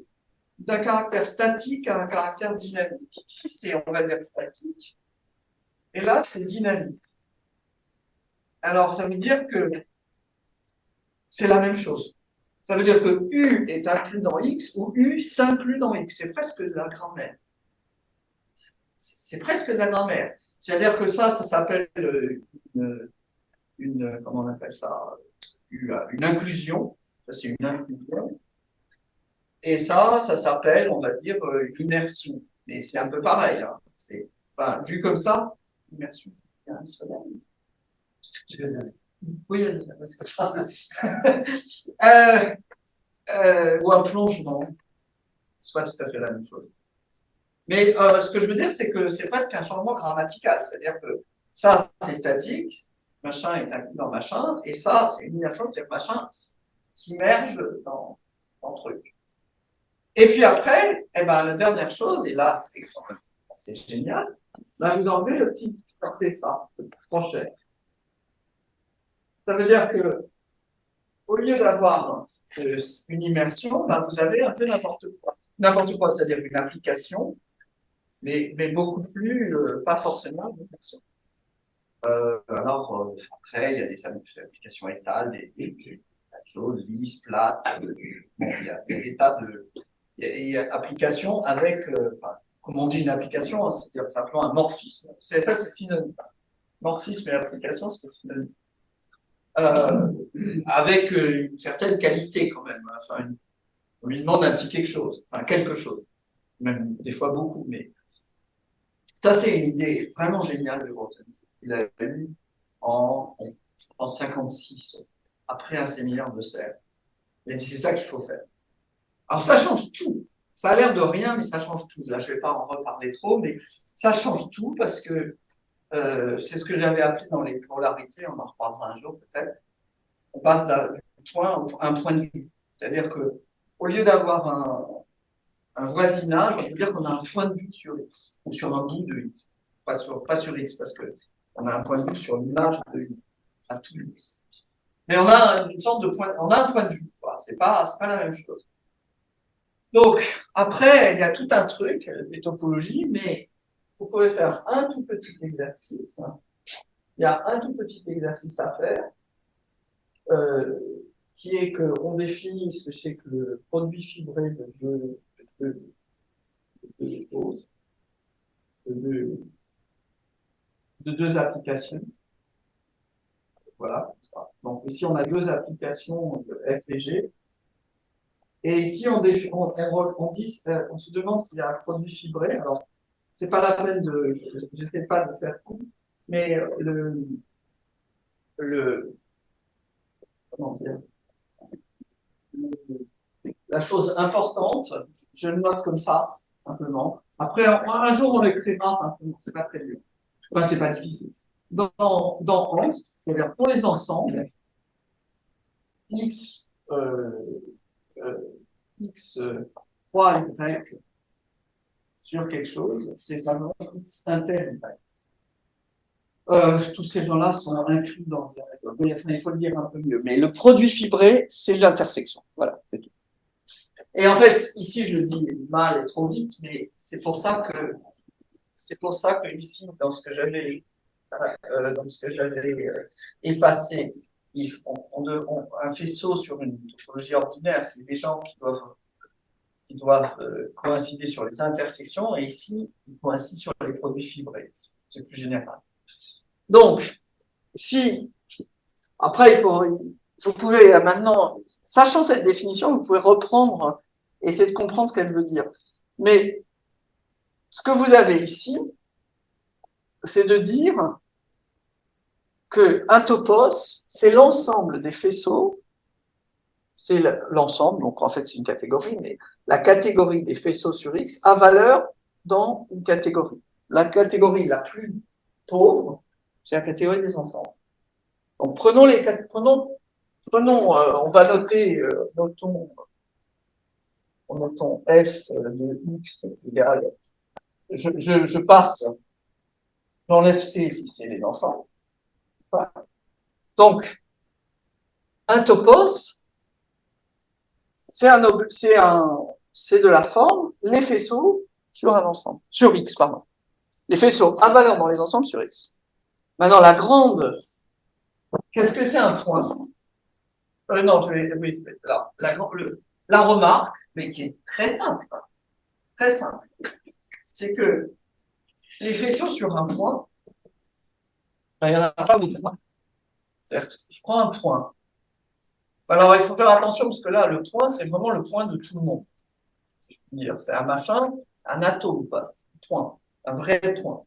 d'un caractère statique à un caractère dynamique. Ici, c'est, on va dire, statique. Et là, c'est dynamique. Alors, ça veut dire que c'est la même chose. Ça veut dire que U est inclus dans X ou U s'inclut dans X. C'est presque de la grammaire. C'est presque de la grammaire. C'est-à-dire que ça s'appelle comment on appelle ça? Une inclusion. Ça, c'est une inclusion. Et ça s'appelle, on va dire, immersion. Mais c'est un peu pareil. Hein. Enfin, vu comme ça, immersion. Il y a un soleil. Oui, c'est comme ça. Ou un plongement. C'est pas tout à fait la même chose. Mais ce que je veux dire, c'est que c'est presque un changement grammatical. C'est-à-dire que ça, c'est statique, machin est inclus dans machin, et ça, c'est une immersion, c'est que machin s'immerge dans le truc. Et puis après, eh ben, la dernière chose, et là, c'est génial, là, vous enlevez le petit côté ça, le crochet. Ça veut dire que, au lieu d'avoir une immersion, ben, vous avez un peu n'importe quoi. N'importe quoi, c'est-à-dire une application, mais beaucoup plus, pas forcément une immersion. Alors, après, il y a des applications étales, des choses lisses, plates, bon, il y a des tas de... Il y a applications avec, enfin, comme on dit une application, c'est-à-dire simplement un morphisme. Ça, c'est synonyme. Morphisme et application, c'est synonyme. Avec une certaine qualité quand même. Enfin, on lui demande un petit quelque chose, enfin quelque chose. Même des fois beaucoup, mais ça, c'est une idée vraiment géniale de Rotten. Il a eu en 56, après un séminaire de Serre. Il a dit, c'est ça qu'il faut faire. Alors, ça change tout. Ça a l'air de rien, mais ça change tout. Là, je vais pas en reparler trop, mais ça change tout parce que c'est ce que j'avais appris dans les polarités, on en reparlera un jour peut-être. On passe du point à un point de vue. C'est-à-dire que, au lieu d'avoir un voisinage, on peut dire qu'on a un point de vue sur X, ou sur un bout de X. Pas sur X, parce que on a un point de vue sur l'image de X, à tout X. Mais on a une sorte de point, on a un point de vue, quoi. C'est pas la même chose. Donc, après, il y a tout un truc, des topologies, mais vous pouvez faire un tout petit exercice. Il y a un tout petit exercice à faire, qui est qu'on définit ce que c'est que le produit fibré de deux applications. Voilà. Donc ici, on a deux applications F et G. Et ici, on se demande s'il y a un produit fibré. Alors, c'est pas la peine j'essaie pas de faire tout, mais comment dire, la chose importante, je le note comme ça, simplement. Après, un jour, on l'écrira simplement, c'est pas très dur. Enfin, c'est pas difficile. Dans ONS, c'est-à-dire pour les ensembles, X, X 3 Y sur quelque chose, c'est simplement X inter Y. Tous ces gens-là sont inclus dans ces règles. Il faut le dire un peu mieux. Mais le produit fibré, c'est l'intersection. Voilà, c'est tout. Et en fait, ici, je le dis mal et trop vite, mais c'est pour ça que ici, dans ce que j'avais effacé, un faisceau sur une topologie ordinaire, c'est des gens qui doivent coïncider sur les intersections, et ici, ils coïncident sur les produits fibrés. C'est plus général. Donc, après, vous pouvez maintenant, sachant cette définition, vous pouvez reprendre et essayer de comprendre ce qu'elle veut dire. Mais ce que vous avez ici, c'est de dire que un topos, c'est l'ensemble des faisceaux, c'est l'ensemble, donc en fait c'est une catégorie, mais la catégorie des faisceaux sur X a valeur dans une catégorie. La catégorie la plus pauvre, c'est la catégorie des ensembles. Donc prenons, on va noter, notons f de x égale, je passe, j'enlève c si c'est les ensembles. Donc, un topos, c'est de la forme, les faisceaux sur un ensemble, sur X, pardon. Les faisceaux à valeur dans les ensembles sur X. Maintenant, qu'est-ce que c'est un point? Non, oui, alors, la remarque, mais qui est très simple, c'est que les faisceaux sur un point, ben, il n'y en a pas beaucoup. Je prends un point. Alors, il faut faire attention, parce que là, le point, c'est vraiment le point de tout le monde. Si je puis dire, c'est un machin, un atome, pas un point, un vrai point.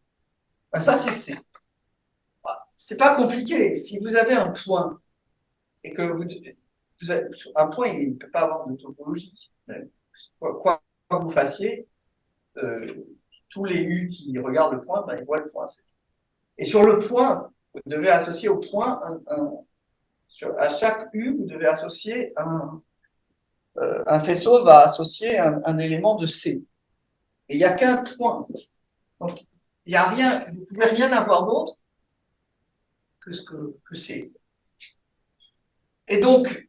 Ben, ça, c'est C. C'est pas compliqué. Si vous avez un point, et que vous avez, un point, il ne peut pas avoir de topologie. Quoi que vous fassiez, tous les U qui regardent le point, ben, ils voient le point. Et sur le point, vous devez associer au point à chaque U, vous devez associer un faisceau va associer un élément de C. Et il n'y a qu'un point. Donc, il n'y a rien, vous ne pouvez rien avoir d'autre que C. Et donc,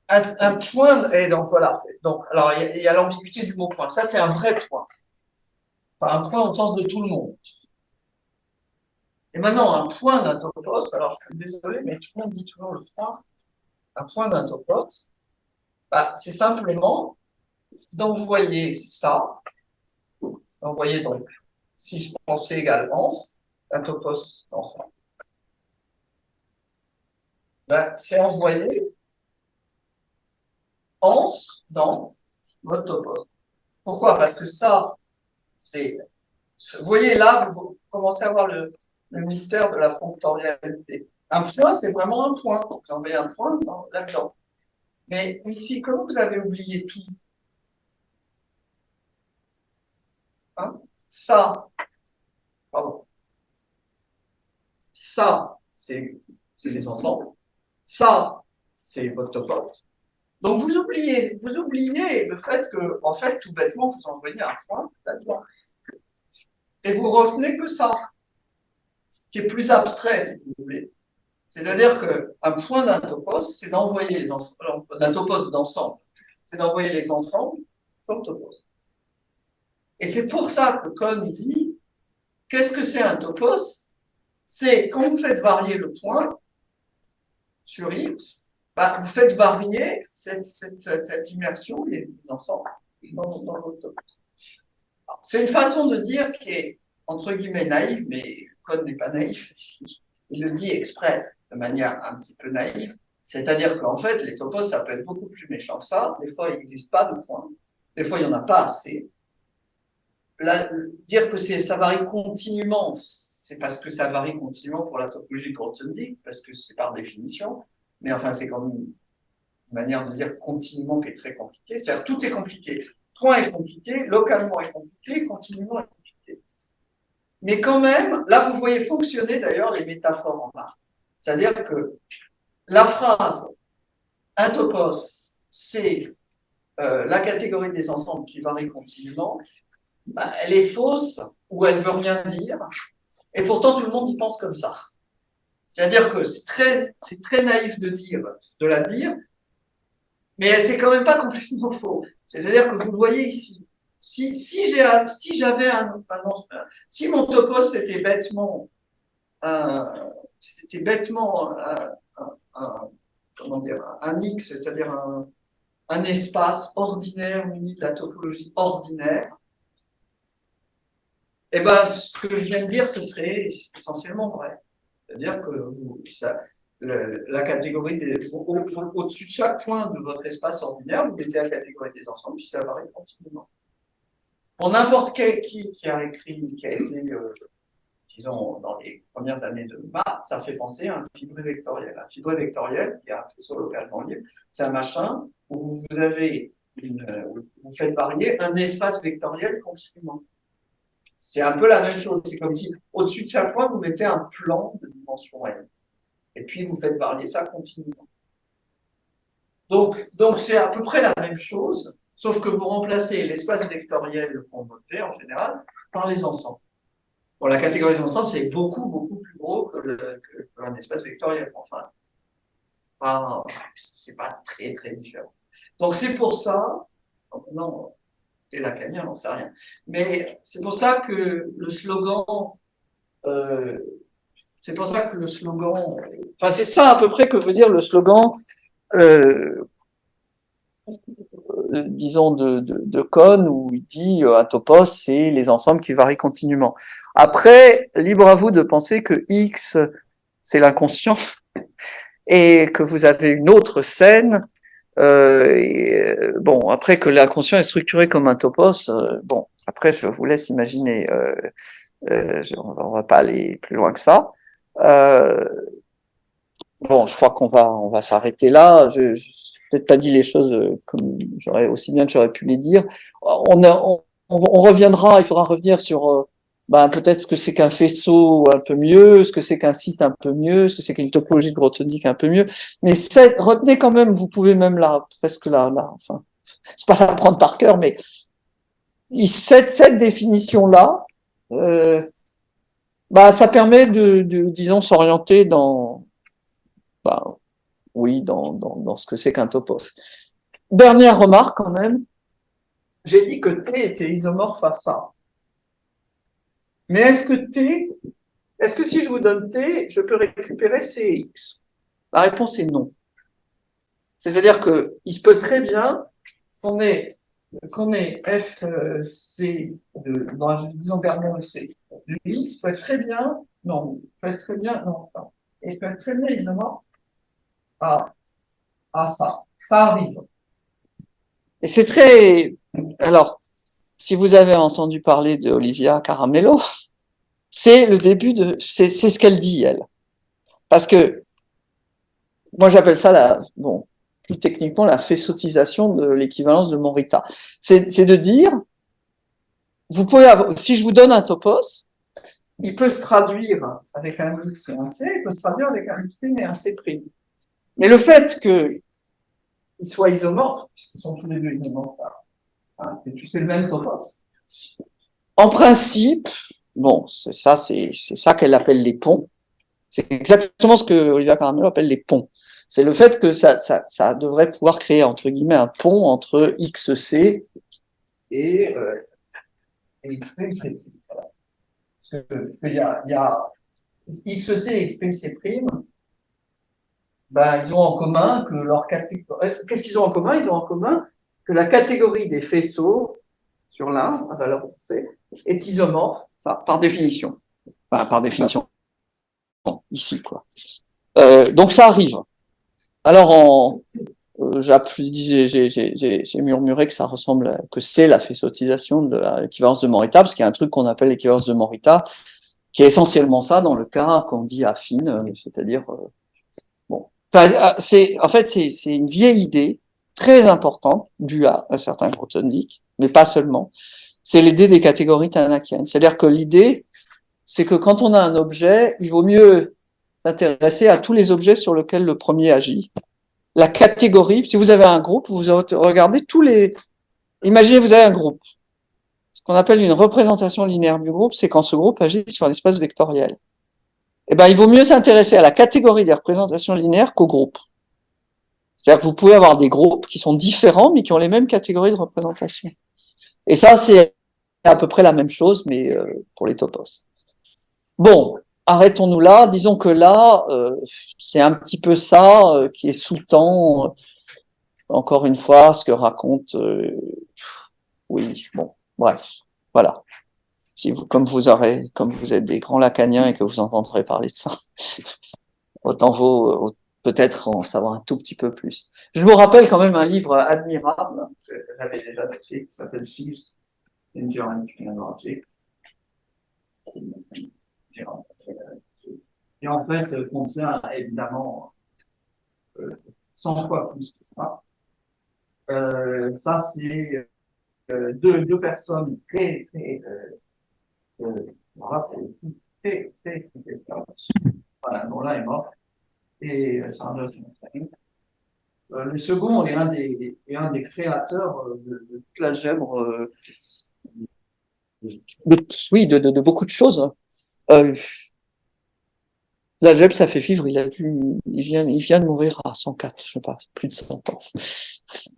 un point, et donc voilà, alors il y a l'ambiguïté du mot point. Ça, c'est un vrai point. Enfin, un point au sens de tout le monde. Et maintenant, un point d'un topos, alors je suis désolé, mais tout le monde dit toujours le point. Un point d'un topos, bah, c'est simplement d'envoyer ça. D'envoyer donc, si je prends C égale ans, un topos ensemble. Ben, c'est envoyer ans dans votre topos. Pourquoi? Parce que ça, c'est. Vous voyez là, vous commencez à voir le mystère de la fonctorialité. Un point, c'est vraiment un point. J'ai envoyé un point là-dedans. Mais ici, comment vous avez oublié tout? Hein? Ça, pardon. Ça, c'est les ensembles. Ça, c'est votre topos. Donc vous oubliez le fait que, en fait, tout bêtement, vous envoyez un point là-dedans. Et vous retenez que ça, qui est plus abstrait, si vous voulez. C'est-à-dire qu'un point d'un topos, c'est d'envoyer les ensembles, d'un topos d'ensemble, c'est d'envoyer les ensembles sur le topos. Et c'est pour ça que Kohn dit, qu'est-ce que c'est un topos? C'est quand vous faites varier le point sur X, bah, vous faites varier cette immersion des ensembles dans votre topos. C'est une façon de dire qui est, entre guillemets, naïve, mais Kohn n'est pas naïf. Il le dit exprès, de manière un petit peu naïve. C'est-à-dire qu'en fait, les topos, ça peut être beaucoup plus méchant que ça. Des fois, il n'existe pas de points. Des fois, il n'y en a pas assez. Là, dire que ça varie continuellement, c'est parce que ça varie continuellement pour la topologie de Grothendieck, parce que c'est par définition. Mais enfin, c'est quand même une manière de dire continuellement qui est très compliquée. C'est-à-dire tout est compliqué. Point est compliqué, localement est compliqué, continuellement est compliqué. Mais quand même, là, vous voyez fonctionner d'ailleurs les métaphores en bas. C'est-à-dire que la phrase un topos, c'est la catégorie des ensembles qui varient continuellement, bah, elle est fausse ou elle veut rien dire. Et pourtant, tout le monde y pense comme ça. C'est-à-dire que c'est très naïf de la dire, mais c'est quand même pas complètement faux. C'est-à-dire que vous le voyez ici. Si mon topos c'était bêtement comment dire, un X, c'est-à-dire un espace ordinaire muni de la topologie ordinaire, et ben ce que je viens de dire, ce serait essentiellement vrai. C'est-à-dire que la catégorie au-dessus de chaque point de votre espace ordinaire, vous mettez la catégorie des ensembles, puis ça varie continuellement. Pour n'importe qui a écrit, qui a été, disons, dans les premières années de maths, ça fait penser à un fibré vectoriel. Un fibré vectoriel, qui a un faisceau localement libre, c'est un machin où vous avez vous faites varier un espace vectoriel continuellement. C'est un peu la même chose. C'est comme si, au-dessus de chaque point, vous mettez un plan de dimension n. Et puis, vous faites varier ça continuellement. Donc c'est à peu près la même chose, sauf que vous remplacez l'espace vectoriel qu'on note en général par les ensembles. Bon, la catégorie des ensembles, c'est beaucoup, beaucoup plus gros qu'un espace vectoriel. Enfin, c'est pas très, très différent. Donc c'est pour ça, non, c'est lacanien, on sait rien, mais c'est pour ça que le slogan, euh, enfin c'est ça à peu près que veut dire le slogan, euh, disons de Kohn, où il dit un topos, c'est les ensembles qui varient continuellement. Après, libre à vous de penser que X, c'est l'inconscient, et que vous avez une autre scène. Bon, après que l'inconscient est structuré comme un topos, bon, après je vous laisse imaginer. On va pas aller plus loin que ça. Euh, bon, je crois on va s'arrêter là. Je peut-être pas dit les choses comme aussi bien que j'aurais pu les dire. On reviendra. Il faudra revenir sur peut-être ce que c'est qu'un faisceau un peu mieux, ce que c'est qu'un site un peu mieux, ce que c'est qu'une topologie de Grothendieck un peu mieux. Mais retenez quand même. Vous pouvez même presque là. Enfin, c'est pas la prendre par cœur, mais cette définition là. Ça permet disons, s'orienter bah, dans ce que c'est qu'un topos. Dernière remarque, quand même. J'ai dit que T était isomorphe à ça. Mais est-ce que si je vous donne T, je peux récupérer C et X? La réponse est non. C'est-à-dire que il se peut très bien qu'on ait FC disons Bernoulli C. Le X peut être très bien, non, peut être très bien, non, non. Et peut être très bien isomorphe à ça. Ça arrive. Et c'est très... Alors, si vous avez entendu parler de Olivia Caramello, c'est le début de... C'est ce qu'elle dit, elle. Parce que, moi j'appelle ça plus techniquement, la faisceautisation de l'équivalence de Morita. C'est de dire, vous pouvez avoir... Si je vous donne un topos, il peut se traduire avec un X et un C, il peut se traduire avec un X' et un C'. Mais le fait qu'ils soient isomorphes, puisqu'ils sont tous les deux isomorphes, c'est le même topos. En principe, bon, c'est ça qu'elle appelle les ponts. C'est exactement ce que Olivia Caramello appelle les ponts. C'est le fait que ça devrait pouvoir créer, entre guillemets, un pont entre XC et X'. Voilà. Parce que il y a XC et X', ils ont en commun que leur catégorie. Qu'est-ce qu'ils ont en commun? Ils ont en commun que la catégorie des faisceaux sur l'un, à valeur C, est isomorphe, ça, par définition. Enfin, par définition. Ici, quoi. Donc ça arrive. Alors, j'ai murmuré que ça ressemble, que c'est la faisceautisation de l'équivalence de Morita, parce qu'il y a un truc qu'on appelle l'équivalence de Morita, qui est essentiellement ça dans le cas qu'on dit affine, c'est-à-dire bon. Enfin, c'est une vieille idée très importante due à un certain Grothendieck, mais pas seulement. C'est l'idée des catégories tanakiennes. C'est-à-dire que l'idée, c'est que quand on a un objet, il vaut mieux s'intéresser à tous les objets sur lesquels le premier agit. La catégorie, si vous avez un groupe, vous regardez imaginez vous avez un groupe. Ce qu'on appelle une représentation linéaire du groupe, c'est quand ce groupe agit sur un espace vectoriel. Il vaut mieux s'intéresser à la catégorie des représentations linéaires qu'au groupe. C'est-à-dire que vous pouvez avoir des groupes qui sont différents, mais qui ont les mêmes catégories de représentation. Et ça, c'est à peu près la même chose, mais pour les topos. Bon, arrêtons-nous là. Disons que là, c'est un petit peu ça qui est sous-tend, encore une fois, ce que raconte... oui, bon, bref, voilà. Comme vous êtes des grands lacaniens et que vous entendrez parler de ça, autant vaut peut-être en savoir un tout petit peu plus. Je vous rappelle quand même un livre admirable que j'avais déjà fait, qui s'appelle Sheaves, Endurance Logic. Et en fait, contient évidemment 100 fois plus que ça. Ça, c'est deux personnes très voilà, dont l'un est mort. Et c'est un autre. Le second est un des créateurs de toute l'algèbre, de beaucoup de choses. L'algèbre, ça fait vivre. Il vient de mourir à 104, je sais pas, plus de 100 ans.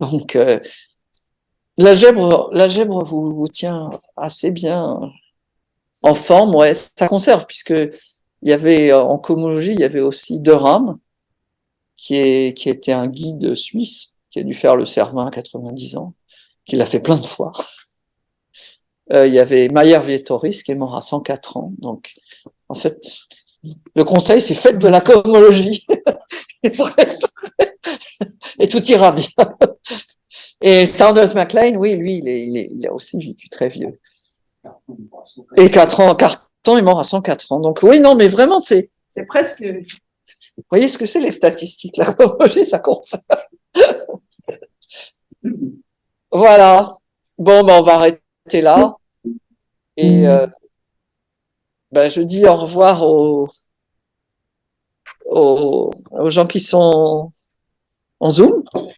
Donc, l'algèbre vous tient assez bien en forme, ouais, ça conserve, puisque il y avait, en cohomologie, il y avait aussi Derham, qui était un guide suisse, qui a dû faire le Cervin à 90 ans, qui l'a fait plein de fois. Il y avait Mayer-Vietoris, qui est mort à 104 ans. Donc, en fait, le conseil, c'est faites de la cohomologie. Et tout ira bien. Et Saunders Mac Lane, oui, lui, il a aussi vécu très vieux. Et Carton est mort à 104 ans. Donc oui, non, mais vraiment, c'est presque... Vous voyez ce que c'est les statistiques, la cohomologie, ça compte. Voilà. Bon, ben, on va arrêter là. Et ben, je dis au revoir aux gens qui sont en Zoom.